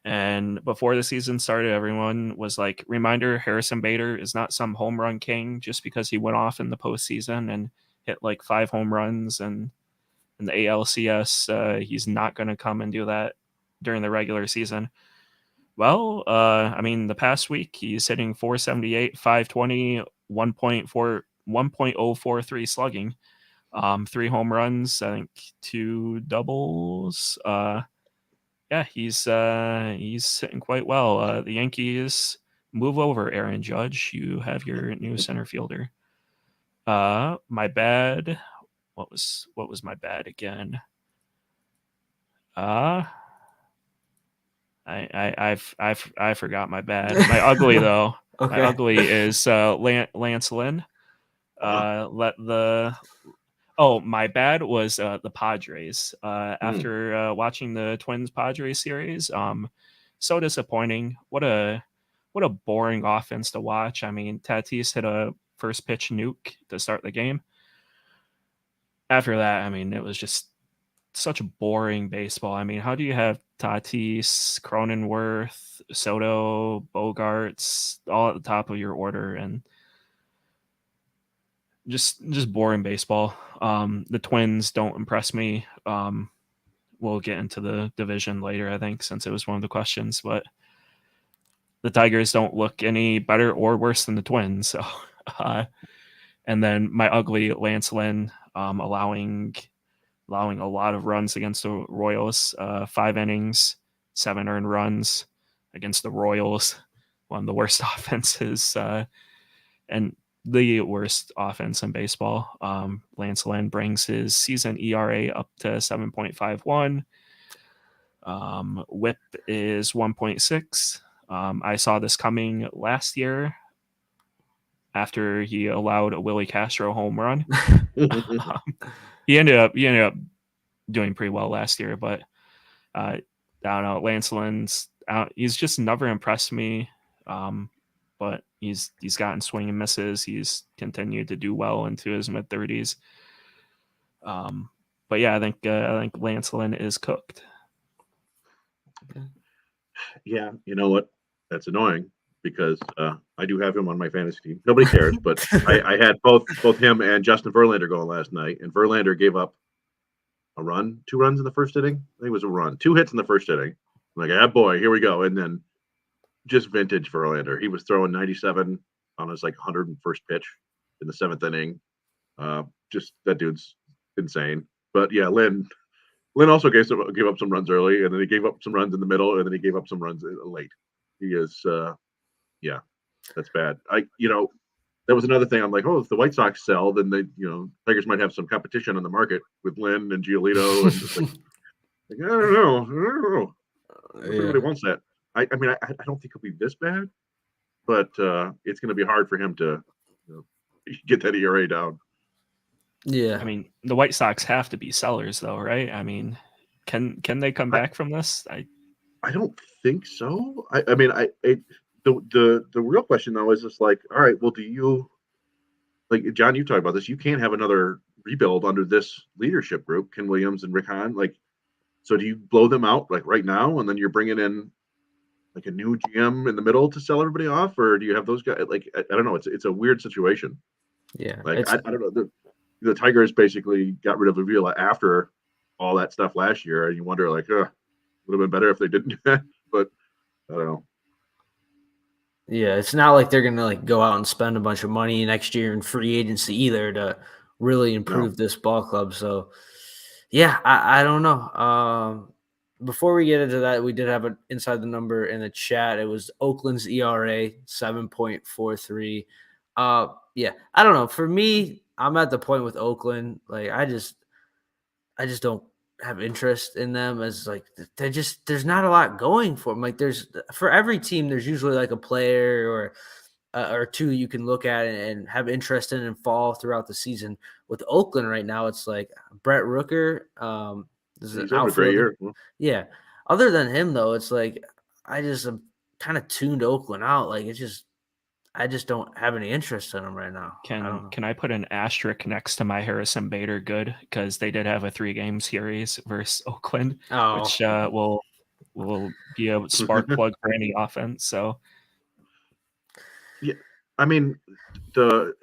[SPEAKER 3] And before the season started, everyone was like, reminder, Harrison Bader is not some home run king just because he went off in the postseason and hit like 5 home runs. And in the ALCS, he's not going to come and do that during the regular season. Well, the past week he's hitting 478, 520, 1.043 slugging, 3 home runs, I think 2 doubles. He's hitting quite well. The Yankees move over Aaron Judge. You have your new center fielder. My bad. What was my bad again? I forgot my bad. My ugly though. Okay. My ugly is Lance Lynn. Oh, my bad was the Padres. After watching the Twins Padres series, so disappointing. What a boring offense to watch. I mean, Tatis hit a first pitch nuke to start the game. After that, I mean, it was just such boring baseball. I mean, how do you have Tatis, Cronenworth, Soto, Bogarts all at the top of your order and just boring baseball. The Twins don't impress me. We'll get into the division later, I think, since it was one of the questions, but the Tigers don't look any better or worse than the Twins. So, and then my ugly Lance Lynn, allowing a lot of runs against the Royals, 5 innings, 7 earned runs against the Royals, one of the worst offenses, and the worst offense in baseball. Lance Lynn brings his season ERA up to 7.51. WHIP is 1.6. I saw this coming last year after he allowed a Willie Castro home run. He ended up doing pretty well last year, but I don't know. Lance Lynn's he's just never impressed me. But he's gotten swing and misses. He's continued to do well into his mid-30s. But yeah, I think Lance Lynn is cooked.
[SPEAKER 2] Yeah, you know what? That's annoying because I do have him on my fantasy team. Nobody cares, but I had both him and Justin Verlander going last night, and Verlander gave up a run, 2 runs in the first inning. I think it was a run, 2 hits in the first inning. I'm like, ah, boy, here we go. And then just vintage Verlander. He was throwing 97 on his 101st pitch in the 7th inning. Just that dude's insane. But yeah, Lynn also gave up some runs early, and then he gave up some runs in the middle, and then he gave up some runs late. He is, yeah, that's bad. That was another thing. I'm like, oh, if the White Sox sell, then they, Tigers might have some competition on the market with Lynn and Giolito. And I don't know. Everybody wants that. I mean, I don't think he'll be this bad, but it's going to be hard for him to get that ERA down.
[SPEAKER 1] Yeah.
[SPEAKER 3] I mean, the White Sox have to be sellers, though, right? I mean, can they come back from this?
[SPEAKER 2] I don't think so. The real question though is just all right, well, do you John? You talked about this. You can't have another rebuild under this leadership group, Ken Williams and Rick Hahn. So do you blow them out right now, and then you're bringing in a new GM in the middle to sell everybody off, or do you have those guys? I don't know. It's a weird situation.
[SPEAKER 1] Yeah.
[SPEAKER 2] I don't know. The Tigers basically got rid of Avila after all that stuff last year, and you wonder would have been better if they didn't do that. But I don't know.
[SPEAKER 1] Yeah, it's not like they're gonna go out and spend a bunch of money next year in free agency either to really improve this ball club. So yeah, I don't know. Before we get into that, we did have an inside the number in the chat. It was Oakland's ERA 7.43. Yeah, I don't know. For me, I'm at the point with Oakland. I just don't have interest in them as there's not a lot going for them. There's for every team, there's usually a player or two you can look at and have interest in and fall throughout the season. With Oakland right now, it's Brett Rooker. This is
[SPEAKER 2] He's
[SPEAKER 1] an
[SPEAKER 2] having a great year.
[SPEAKER 1] Yeah. Other than him, though, it's I just am kind of tuned Oakland out. I just don't have any interest in them right now.
[SPEAKER 3] Can I put an asterisk next to my Harrison Bader good, because they did have a 3-game series versus Oakland, which will be a spark plug for any offense. So
[SPEAKER 2] yeah, I mean the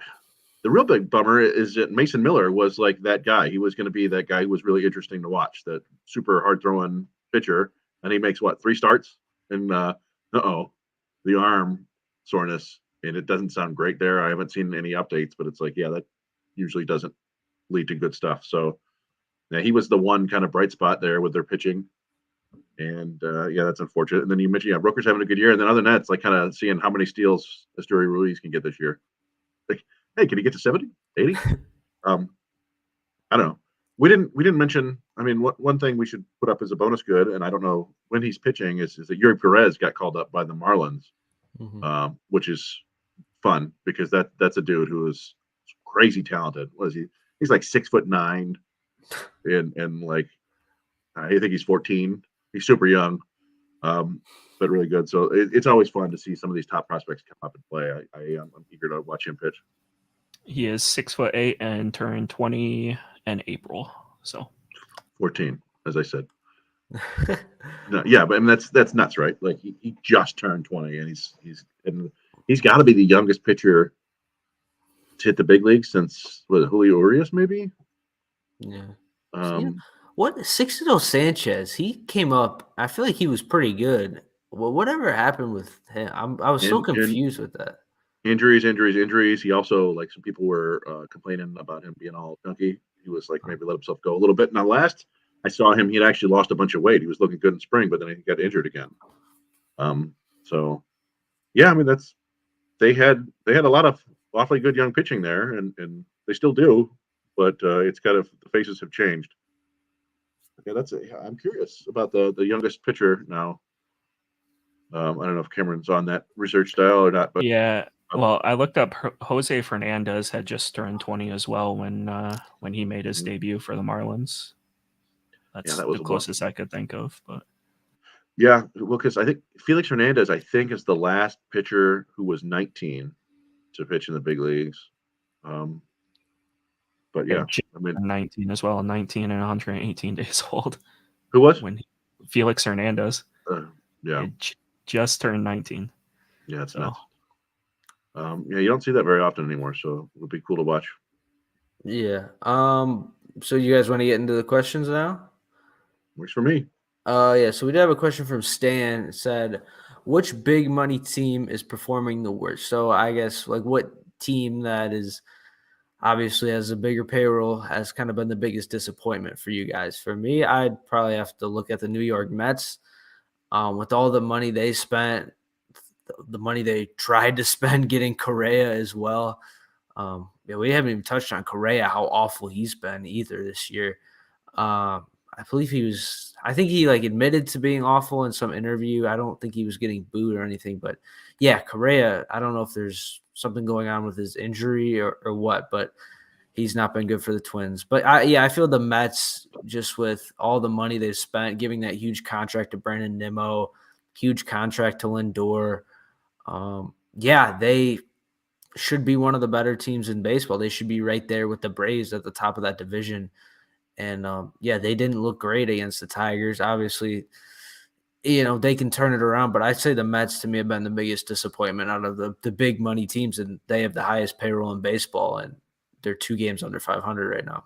[SPEAKER 2] real big bummer is that Mason Miller was that guy. He was going to be that guy who was really interesting to watch, that super hard throwing pitcher, and he makes 3 starts, and the arm soreness. And it doesn't sound great there. I haven't seen any updates, but it's that usually doesn't lead to good stuff. So yeah, he was the one kind of bright spot there with their pitching. And that's unfortunate. And then you mentioned, Rooker's having a good year. And then other than that, it's kind of seeing how many steals Asturi Ruiz can get this year. Hey, can he get to 70, 80? I don't know. We didn't mention, I mean, one thing we should put up as a bonus good, and I don't know when he's pitching, is that Yuri Perez got called up by the Marlins, which is fun because that's a dude who is crazy talented. Was he He's like 6'9", and like I think he's 14. He's super young, but really good. So it's always fun to see some of these top prospects come up and play. I'm eager to watch him pitch.
[SPEAKER 3] He is 6'8" and turned 20 in April. So
[SPEAKER 2] 14, as I said. No, yeah, but I mean that's nuts, right? Like he just turned 20, and he's got to be the youngest pitcher to hit the big league since Julio Urias, maybe.
[SPEAKER 1] Yeah.
[SPEAKER 2] Um,
[SPEAKER 1] What Sixto Sanchez? He came up. I feel like he was pretty good. Well, whatever happened with him? I was so
[SPEAKER 2] and
[SPEAKER 1] confused with that.
[SPEAKER 2] injuries. He also, like, some people were complaining about him being all junky. He was like maybe let himself go a little bit. Now last I saw him, he had actually lost a bunch of weight. He was looking good in spring, but then he got injured again. So yeah, I mean they had a lot of awfully good young pitching there, and they still do, but it's kind of the faces have changed. Okay, I'm curious about the youngest pitcher now. I don't know if Cameron's on that research style or not, but
[SPEAKER 3] yeah, well, I looked up Jose Fernandez had just turned 20 as well when he made his debut for the Marlins. That's
[SPEAKER 2] that was
[SPEAKER 3] the
[SPEAKER 2] a
[SPEAKER 3] closest I could think of, but
[SPEAKER 2] yeah, well, because I think Felix Hernandez, is the last pitcher who was 19 to pitch in the big leagues. But yeah, I mean,
[SPEAKER 3] 19 as well, 19 and 118 days old.
[SPEAKER 2] who was?
[SPEAKER 3] Felix Hernandez.
[SPEAKER 2] Yeah,
[SPEAKER 3] just turned 19.
[SPEAKER 2] Yeah, it's nuts. Yeah, you don't see that very often anymore, so it would be cool to watch.
[SPEAKER 1] Yeah. So you guys want to get into the questions now?
[SPEAKER 2] Works for me.
[SPEAKER 1] Yeah. So we did have a question from Stan. It said, "Which big money team is performing the worst?" So I guess like what team that is obviously has a bigger payroll has kind of been the biggest disappointment for you guys. For me, I'd probably have to look at the New York Mets. With all the money they spent, the money they tried to spend getting Correa as well. Yeah, we haven't even touched on Correa, how awful he's been either this year. I believe I think he like admitted to being awful in some interview. I don't think he was getting booed or anything, but yeah, Correa, I don't know if there's something going on with his injury or what, but he's not been good for the Twins. But I feel the Mets, just with all the money they've spent, giving that huge contract to Brandon Nimmo, huge contract to Lindor. They should be one of the better teams in baseball. They should be right there with the Braves at the top of that division. And they didn't look great against the Tigers. Obviously, they can turn it around, but I'd say the Mets to me have been the biggest disappointment out of the big money teams, and they have the highest payroll in baseball, and they're 2 games under 500 right now.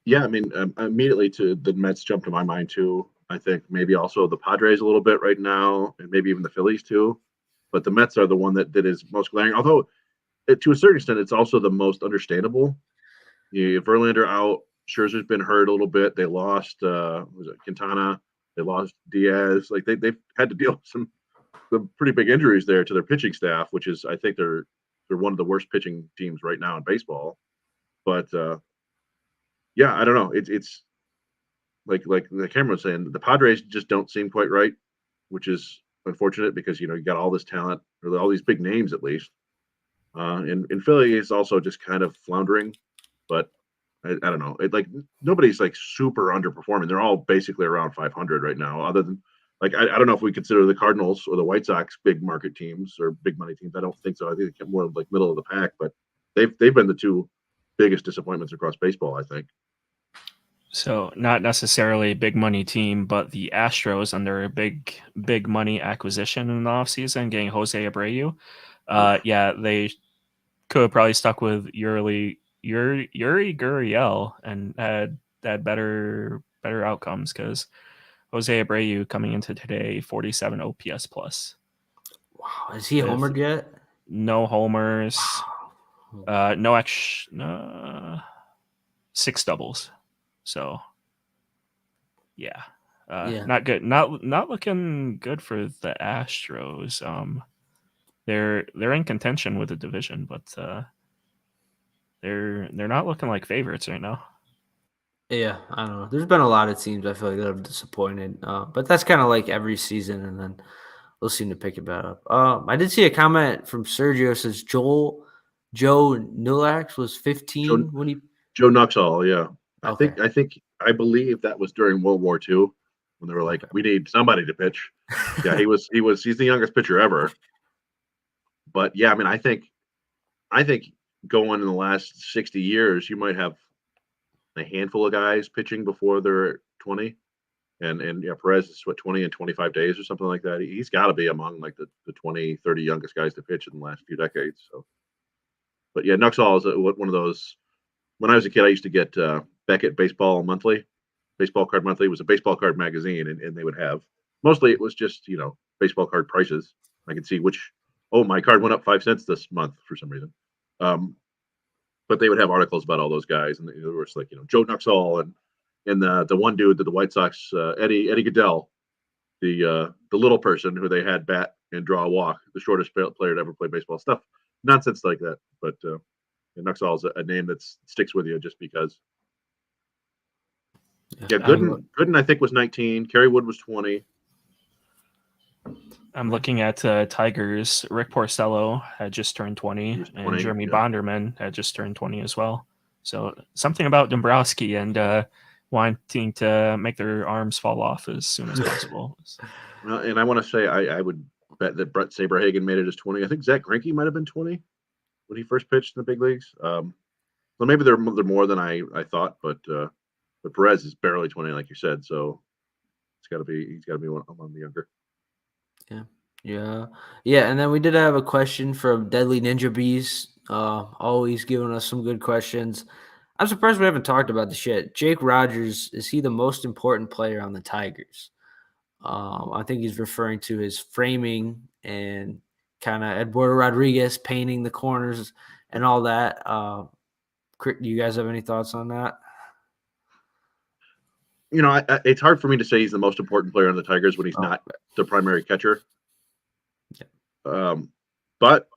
[SPEAKER 2] Yeah, I mean, immediately to the Mets jump to my mind too. I think maybe also the Padres a little bit right now, and maybe even the Phillies too. But the Mets are the one that is most glaring. Although, to a certain extent, it's also the most understandable. You have Verlander out. Scherzer's been hurt a little bit. They lost was it Quintana? They lost Diaz. Like they've had to deal with some pretty big injuries there to their pitching staff, which is I think they're one of the worst pitching teams right now in baseball. But yeah, I don't know. It's like the camera was saying, the Padres just don't seem quite right, which is unfortunate because you got all this talent, or all these big names at least. And Philly is also just kind of floundering, but I don't know. Nobody's like super underperforming. They're all basically around 500 right now. Other than I don't know if we consider the Cardinals or the White Sox big market teams or big money teams. I don't think so. I think they're more like middle of the pack, but they've been the 2 biggest disappointments across baseball, I think.
[SPEAKER 3] So not necessarily a big money team, but the Astros under a big money acquisition in the offseason, getting Jose Abreu. They could have probably stuck with Yuri Gurriel and had better outcomes, because Jose Abreu coming into today 47 OPS plus.
[SPEAKER 1] Wow, is he homered yet?
[SPEAKER 3] No homers. Wow. 6 doubles. So not good. Not looking good for the Astros. They're in contention with the division, but they're not looking like favorites right now.
[SPEAKER 1] Yeah, I don't know. There's been a lot of teams I feel like that have disappointed, but that's kind of like every season, and then they'll seem to pick it back up. I did see a comment from Sergio. Says Joel Joe Nulax was 15 when he.
[SPEAKER 2] Joe Nuxall, yeah.
[SPEAKER 1] Okay.
[SPEAKER 2] I believe that was during World War II when they were like, we need somebody to pitch. Yeah, he's the youngest pitcher ever. But yeah, I mean, I think going in the last 60 years, you might have a handful of guys pitching before they're 20. And yeah, Perez is 20 and 25 days or something like that. He's got to be among like the 20, 30 youngest guys to pitch in the last few decades. So, but yeah, Nuxall is one of those. When I was a kid, I used to get Beckett Baseball Card Monthly. It was a baseball card magazine, and they would have, mostly it was just, baseball card prices. I could see my card went up 5 cents this month for some reason. But they would have articles about all those guys, and there was like, Joe Nuxall and the one dude that the White Sox, Eddie Goodell, the little person who they had bat and draw a walk, the shortest player to ever play baseball, stuff, nonsense like that. But Nuxall is a name that sticks with you just because. Yeah, Gooden I think was 19. Kerry Wood was 20.
[SPEAKER 3] I'm looking at Tigers. Rick Porcello had just turned 20, and Jeremy Bonderman had just turned 20 as well. So something about Dombrowski and wanting to make their arms fall off as soon as possible.
[SPEAKER 2] Well, and I want to say I would bet that Brett Saberhagen made it as 20. I think Zach Greinke might have been 20 when he first pitched in the big leagues. So maybe they're more than I thought, but Perez is barely 20, like you said. So he's got to be one among the younger.
[SPEAKER 1] Yeah. And then we did have a question from Deadly Ninja Bees. Always giving us some good questions. I'm surprised we haven't talked about this yet. Jake Rogers, is he the most important player on the Tigers? I think he's referring to his framing and kind of Eduardo Rodriguez painting the corners and all that. Do you guys have any thoughts on that?
[SPEAKER 2] It's hard for me to say he's the most important player on the Tigers when he's not the primary catcher. Yeah. But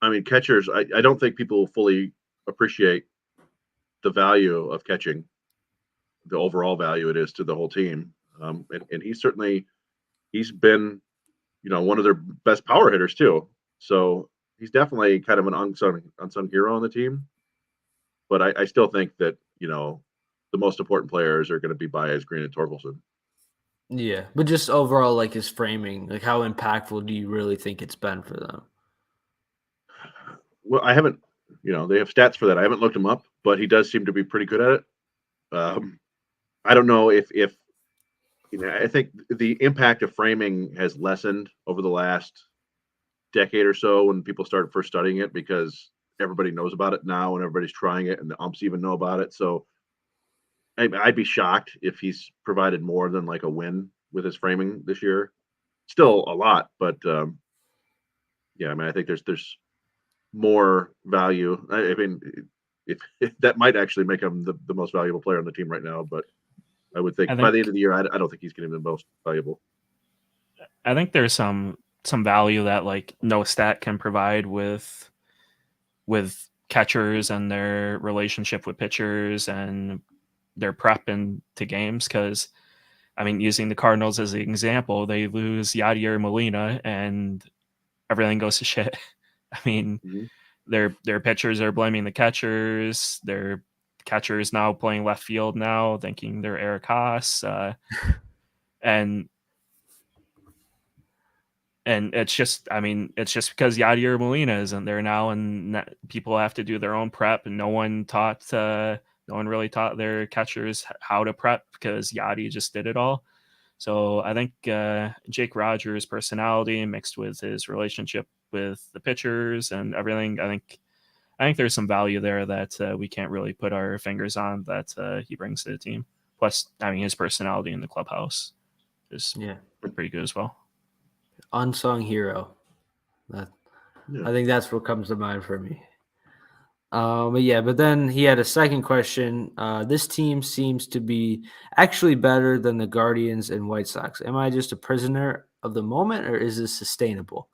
[SPEAKER 2] I mean, catchers, I don't think people fully appreciate the value of catching, the overall value it is to the whole team. And he's been, one of their best power hitters too. So he's definitely kind of an unsung hero on the team. But I still think that, the most important players are going to be Baez, Green, and Torkelson.
[SPEAKER 1] Yeah, but just overall, like his framing, like how impactful do you really think it's been for them?
[SPEAKER 2] Well, I haven't, they have stats for that. I haven't looked him up, but he does seem to be pretty good at it. I don't know if I think the impact of framing has lessened over the last decade or so when people started first studying it, because everybody knows about it now and everybody's trying it and the umps even know about it. So I'd be shocked if he's provided more than like a win with his framing this year. Still a lot, but yeah, I mean, I think there's more value. I mean, if that might actually make him the most valuable player on the team right now, but I would think by the end of the year, I don't think he's getting the most valuable.
[SPEAKER 3] I think there's some value that like no stat can provide with catchers and their relationship with pitchers and their prep into games. Because I mean, using the Cardinals as an example, they lose Yadier Molina and everything goes to shit. I mean, their pitchers are blaming the catchers. Their catchers now playing left field now, thinking they're Eric Haas, and it's just, I mean, it's just because Yadier Molina isn't there now, and people have to do their own prep, and no one really taught their catchers how to prep because Yadi just did it all. So I think Jake Rogers' personality mixed with his relationship with the pitchers and everything, I think there's some value there that we can't really put our fingers on that he brings to the team. Plus, I mean, his personality in the clubhouse is pretty good as well.
[SPEAKER 1] Unsung hero. I think that's what comes to mind for me. But then he had a second question. This team seems to be actually better than the Guardians and White Sox. Am I just a prisoner of the moment, or is this sustainable?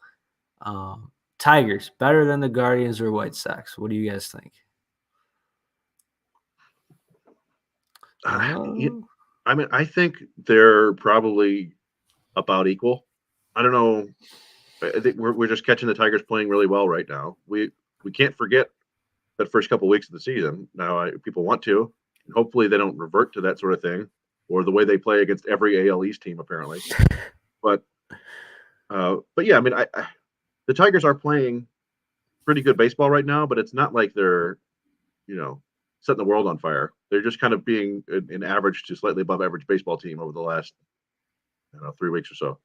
[SPEAKER 1] Tigers, better than the Guardians or White Sox? What do you guys think?
[SPEAKER 2] I mean, I think they're probably about equal. I don't know. I think we're just catching the Tigers playing really well right now. We can't forget that first couple weeks of the season. Now, people want to, and hopefully they don't revert to that sort of thing or the way they play against every AL East team, apparently. But yeah, I mean, the Tigers are playing pretty good baseball right now, but it's not like they're, setting the world on fire. They're just kind of being an average to slightly above average baseball team over the last, 3 weeks or so.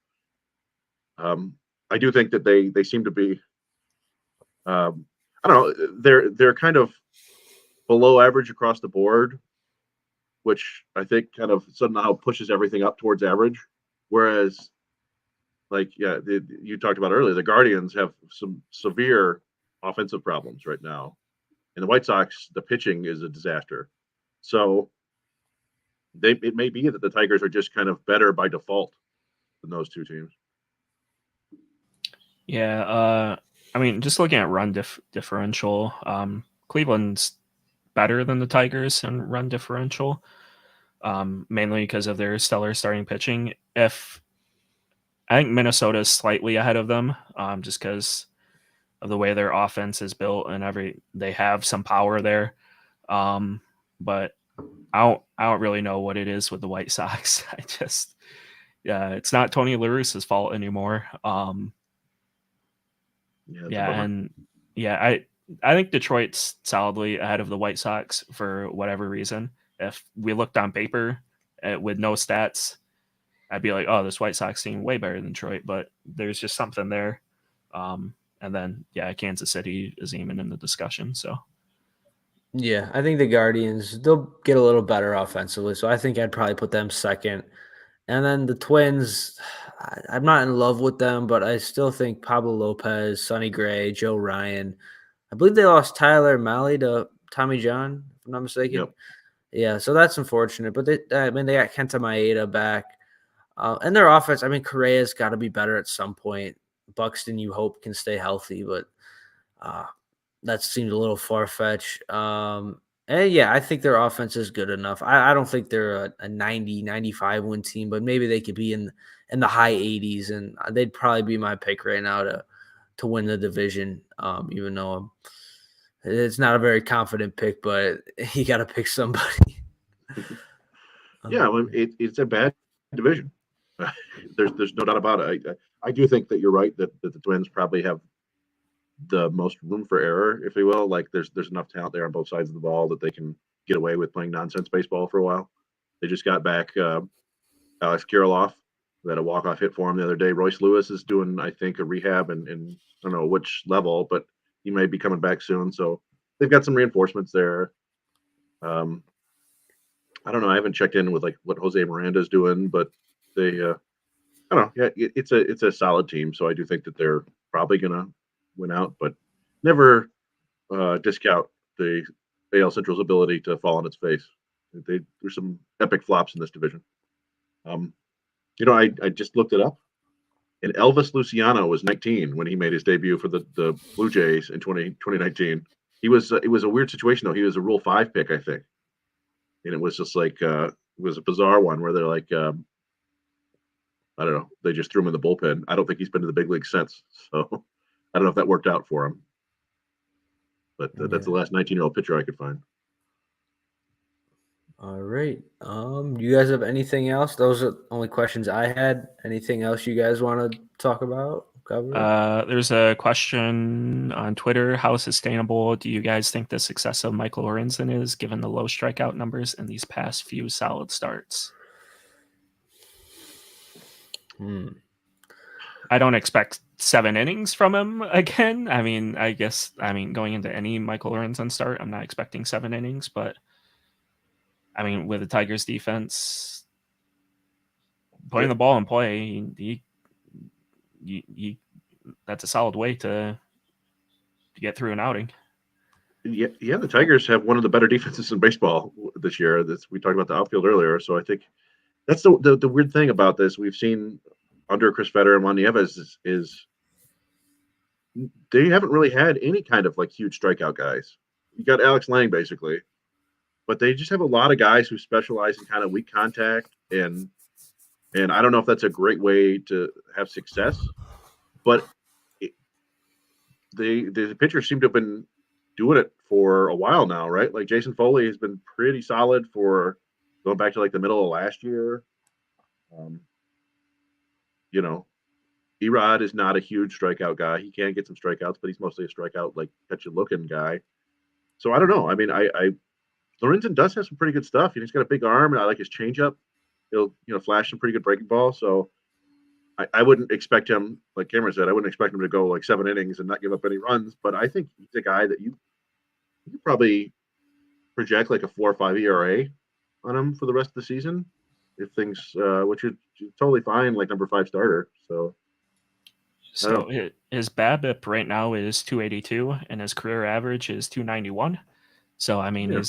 [SPEAKER 2] I do think that they seem to be, I don't know, they're kind of below average across the board, which I think kind of somehow pushes everything up towards average. Whereas, you talked about earlier, the Guardians have some severe offensive problems right now. And the White Sox, the pitching is a disaster. So it may be that the Tigers are just kind of better by default than those two teams.
[SPEAKER 3] Yeah, I mean, just looking at run differential, Cleveland's better than the Tigers in run differential, mainly because of their stellar starting pitching. I think Minnesota is slightly ahead of them, just because of the way their offense is built and they have some power there. But I don't really know what it is with the White Sox. It's not Tony La Russa's fault anymore. I think Detroit's solidly ahead of the White Sox for whatever reason. If we looked on paper with no stats, I'd be like, oh, this White Sox team way better than Detroit, but there's just something there. And then, Kansas City is even in the discussion. So,
[SPEAKER 1] yeah, I think the Guardians, they'll get a little better offensively. So I think I'd probably put them second. And then the Twins, I'm not in love with them, but I still think Pablo Lopez, Sonny Gray, Joe Ryan. I believe they lost Tyler Mahle to Tommy John, if I'm not mistaken.
[SPEAKER 2] Yep.
[SPEAKER 1] Yeah, so that's unfortunate. But they got Kenta Maeda back. And their offense, I mean, Correa's got to be better at some point. Buxton, you hope, can stay healthy, but that seemed a little far-fetched. And I think their offense is good enough. I don't think they're a 90, 95 win team, but maybe they could be in the high 80s, and they'd probably be my pick right now to win the division, even though it's not a very confident pick, but you got to pick somebody.
[SPEAKER 2] Yeah, well, it's a bad division. There's no doubt about it. I do think that you're right that the Twins probably have the most room for error, if you will. Like there's enough talent there on both sides of the ball that they can get away with playing nonsense baseball for a while. They just got back Alex Kirilloff, who had a walk-off hit for him the other day. Royce Lewis is doing, I think, a rehab and I don't know which level, but he may be coming back soon. So they've got some reinforcements there. I don't know. I haven't checked in with like what Jose Miranda's doing, but they, I don't know. Yeah, it's a solid team. So I do think that they're probably gonna win out, but never discount the AL Central's ability to fall on its face. There's some epic flops in this division. I just looked it up, and Elvis Luciano was 19 when he made his debut for the Blue Jays in 2019. It was a weird situation though. He was a Rule 5 pick, I think. And it was just like it was a bizarre one where they're like, I don't know, they just threw him in the bullpen. I don't think he's been to the big league since, so I don't know if that worked out for him. But that's the last 19-year-old pitcher I could find.
[SPEAKER 1] All right. You guys have anything else? Those are the only questions I had. Anything else you guys want to talk about? Cover?
[SPEAKER 3] There's a question on Twitter. How sustainable do you guys think the success of Michael Lorenzen is, given the low strikeout numbers in these past few solid starts? I don't expect 7 innings from him again. I mean, going into any Michael Lorenzen start, I'm not expecting 7 innings, but I mean, with the Tigers defense putting the ball in play, that's a solid way to get through an outing.
[SPEAKER 2] Yeah, the Tigers have one of the better defenses in baseball this year. We talked about the outfield earlier, so I think that's the weird thing about this. We've seen under Chris Fetter and Juan Nieves is they haven't really had any kind of like huge strikeout guys. You got Alex Lang basically, but they just have a lot of guys who specialize in kind of weak contact, and I don't know if that's a great way to have success, but the pitchers seem to have been doing it for a while now, right? Like Jason Foley has been pretty solid for going back to like the middle of last year. You know, Erod is not a huge strikeout guy. He can get some strikeouts, but he's mostly a strikeout, like catch you looking guy. So I don't know. I mean, I Lorenzen does have some pretty good stuff. He's got a big arm, and I like his changeup. He'll flash some pretty good breaking ball. So I wouldn't expect him, like Cameron said, I wouldn't expect him to go like 7 innings and not give up any runs. But I think he's a guy that you probably project like a 4 or 5 ERA on him for the rest of the season if things, which is totally fine, like number 5 starter. So
[SPEAKER 3] his BABIP right now is 282 and his career average is 291. So I mean,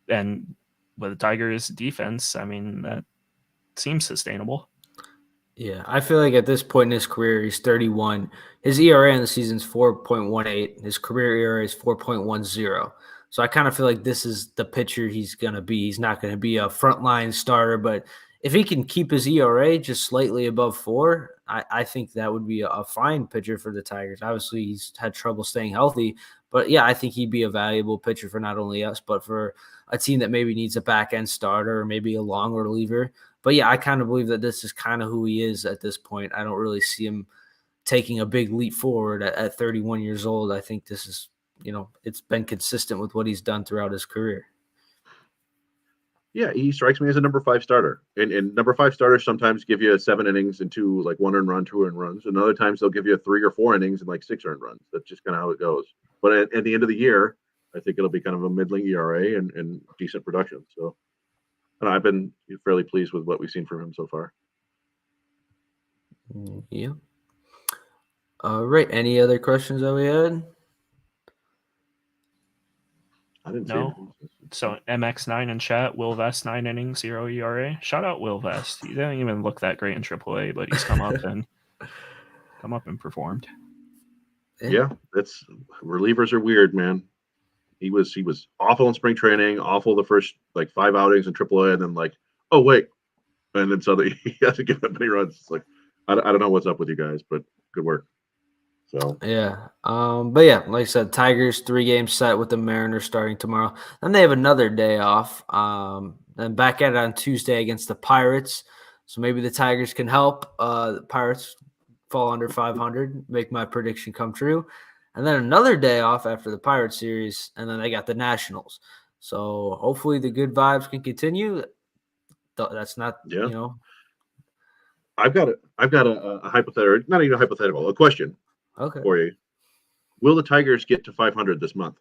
[SPEAKER 3] and with the Tigers defense, I mean, that seems sustainable.
[SPEAKER 1] Yeah, I feel like at this point in his career, he's 31. His ERA in the season is 4.18. His career ERA is 4.10. So I kind of feel like this is the pitcher he's going to be. He's not going to be a frontline starter, but if he can keep his ERA just slightly above 4, I think that would be a fine pitcher for the Tigers. Obviously, he's had trouble staying healthy, but yeah, I think he'd be a valuable pitcher for not only us, but for a team that maybe needs a back-end starter or maybe a long reliever. But yeah, I kind of believe that this is kind of who he is at this point. I don't really see him taking a big leap forward at 31 years old. I think this is, it's been consistent with what he's done throughout his career.
[SPEAKER 2] Yeah, he strikes me as a number 5 starter. And number 5 starters sometimes give you 7 innings and 2 like 1 earned run, 2 earned runs. And other times they'll give you 3 or 4 innings and like 6 earned runs. That's just kind of how it goes. But at the end of the year, I think it'll be kind of a middling ERA and decent production. So and I've been fairly pleased with what we've seen from him so far.
[SPEAKER 1] Yeah. All right. Any other questions that we had?
[SPEAKER 2] I didn't see
[SPEAKER 3] No. So MX9 in chat, Will Vest 9 innings, 0 ERA. Shout out Will Vest. He didn't even look that great in AAA, but he's come up and performed.
[SPEAKER 2] Yeah, that's relievers are weird, man. He was awful in spring training, awful the first like 5 outings in AAA, and then like, oh wait, and then suddenly he hasn't given up any runs. It's like I don't know what's up with you guys, but good work. So
[SPEAKER 1] yeah, but yeah, like I said, Tigers 3 games set with the Mariners starting tomorrow. Then they have another day off. Then back at it on Tuesday against the Pirates. So maybe the Tigers can help. The Pirates fall under 500, make my prediction come true. And then another day off after the Pirates series, and then they got the Nationals. So hopefully the good vibes can continue. That's not,
[SPEAKER 2] I've got a hypothetical, not even a hypothetical, a question for you. Will the Tigers get to 500 this month?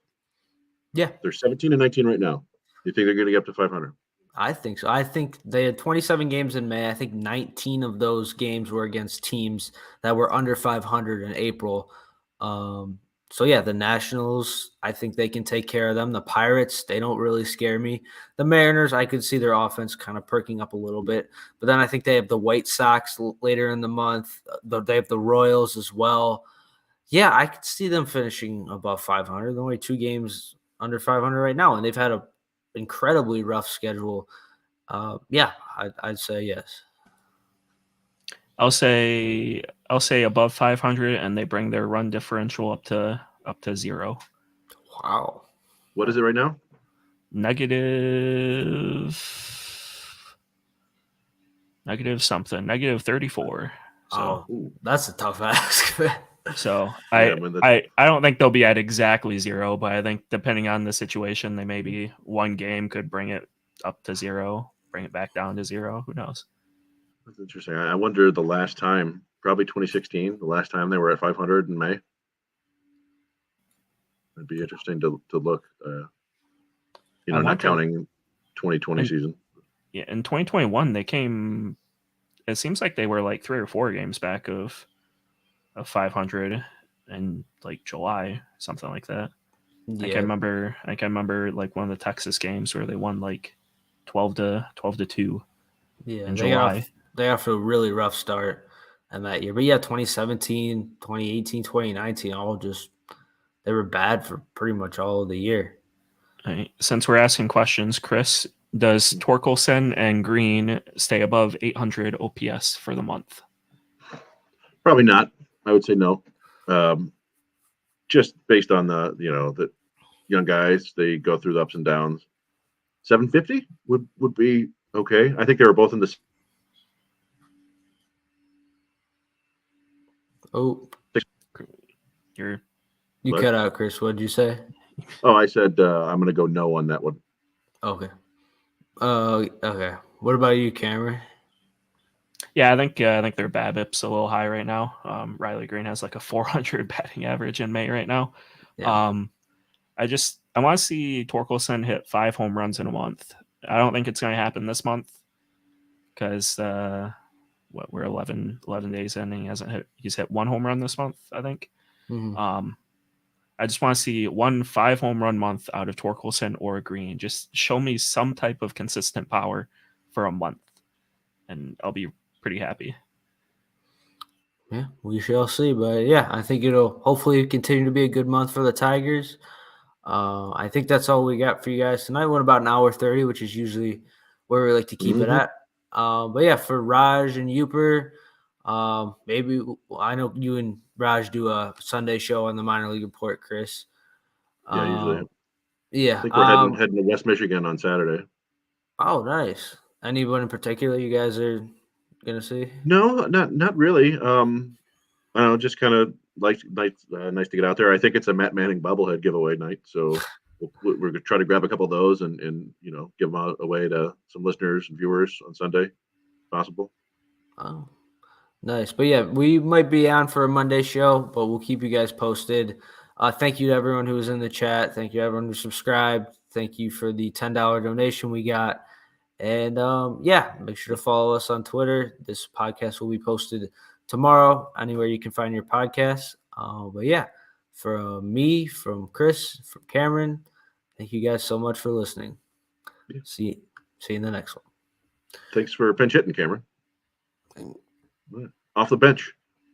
[SPEAKER 1] Yeah.
[SPEAKER 2] They're 17 and 19 right now. Do you think they're going to get up to 500?
[SPEAKER 1] I think so. I think they had 27 games in May. I think 19 of those games were against teams that were under 500 in April. So, yeah, the Nationals, I think they can take care of them. The Pirates, they don't really scare me. The Mariners, I could see their offense kind of perking up a little bit. But then I think they have the White Sox later in the month. They have the Royals as well. Yeah, I could see them finishing above 500. They're only 2 games under 500 right now, and they've had an incredibly rough schedule. I'd say yes.
[SPEAKER 3] I'll say above 500, and they bring their run differential up to 0.
[SPEAKER 1] Wow.
[SPEAKER 2] What is it right now?
[SPEAKER 3] Negative something. Negative 34. So
[SPEAKER 1] that's a tough ask.
[SPEAKER 3] So I don't think they'll be at exactly 0, but I think depending on the situation, they maybe one game could bring it up to 0, bring it back down to 0. Who knows?
[SPEAKER 2] That's interesting. I wonder the last time, probably 2016, the last time they were at 500 in May. It'd be interesting to look, not counting 2020 season.
[SPEAKER 3] Yeah, in 2021, they came, it seems like they were like 3 or 4 games back of 500 in like July, something like that. Yeah. I can remember like one of the Texas games where they won like 12-2.
[SPEAKER 1] Yeah,
[SPEAKER 3] in July.
[SPEAKER 1] They got a really rough start in that year. But yeah, 2017, 2018, 2019, they were bad for pretty much all of the year.
[SPEAKER 3] Right. Since we're asking questions, Chris, does Torkelson and Green stay above 800 OPS for the month?
[SPEAKER 2] Probably not. I would say no. Just based on the young guys. They go through the ups and downs. 750 would be okay. I think they were both in the.
[SPEAKER 1] Oh,
[SPEAKER 3] You
[SPEAKER 2] What?
[SPEAKER 1] cut out, Chris. What did you say?
[SPEAKER 2] Oh, I said I'm going to go no on that one.
[SPEAKER 1] Okay. Okay. What about you, Cameron?
[SPEAKER 3] Yeah, I think their BABIP's a little high right now. Riley Green has like a 400 batting average in May right now.
[SPEAKER 1] Yeah.
[SPEAKER 3] I want to see Torkelson hit 5 home runs in a month. I don't think it's going to happen this month because we're 11 days in and he's hit 1 home run this month, I think.
[SPEAKER 1] Mhm.
[SPEAKER 3] I just want to see 1 5 home run month out of Torkelson or Green. Just show me some type of consistent power for a month and I'll be pretty happy.
[SPEAKER 1] Yeah, we shall see. But yeah, I think it'll hopefully continue to be a good month for the Tigers. I think that's all we got for you guys tonight. Went about an hour 30, which is usually where we like to keep it at. But yeah, for Raj and Uper, maybe I know you and Raj do a Sunday show on the minor league report, Chris.
[SPEAKER 2] Yeah, usually.
[SPEAKER 1] Yeah.
[SPEAKER 2] I think we're heading to West Michigan on Saturday.
[SPEAKER 1] Oh, nice. Anyone in particular you guys are gonna see?
[SPEAKER 2] No, not really. I don't know, just kind of nice to get out there. I think it's a Matt Manning bobblehead giveaway night, so we're going to try to grab a couple of those and give them away to some listeners and viewers on Sunday, if possible.
[SPEAKER 1] Oh, nice. But yeah, we might be on for a Monday show, but we'll keep you guys posted. Thank you to everyone who was in the chat. Thank you to everyone who subscribed. Thank you for the $10 donation we got. And yeah, make sure to follow us on Twitter. This podcast will be posted tomorrow, anywhere you can find your podcasts. But yeah, from me, from Chris, from Cameron, thank you guys so much for listening.
[SPEAKER 2] Yeah.
[SPEAKER 1] See you in the next one.
[SPEAKER 2] Thanks for pinch hitting, Cameron. Off the bench.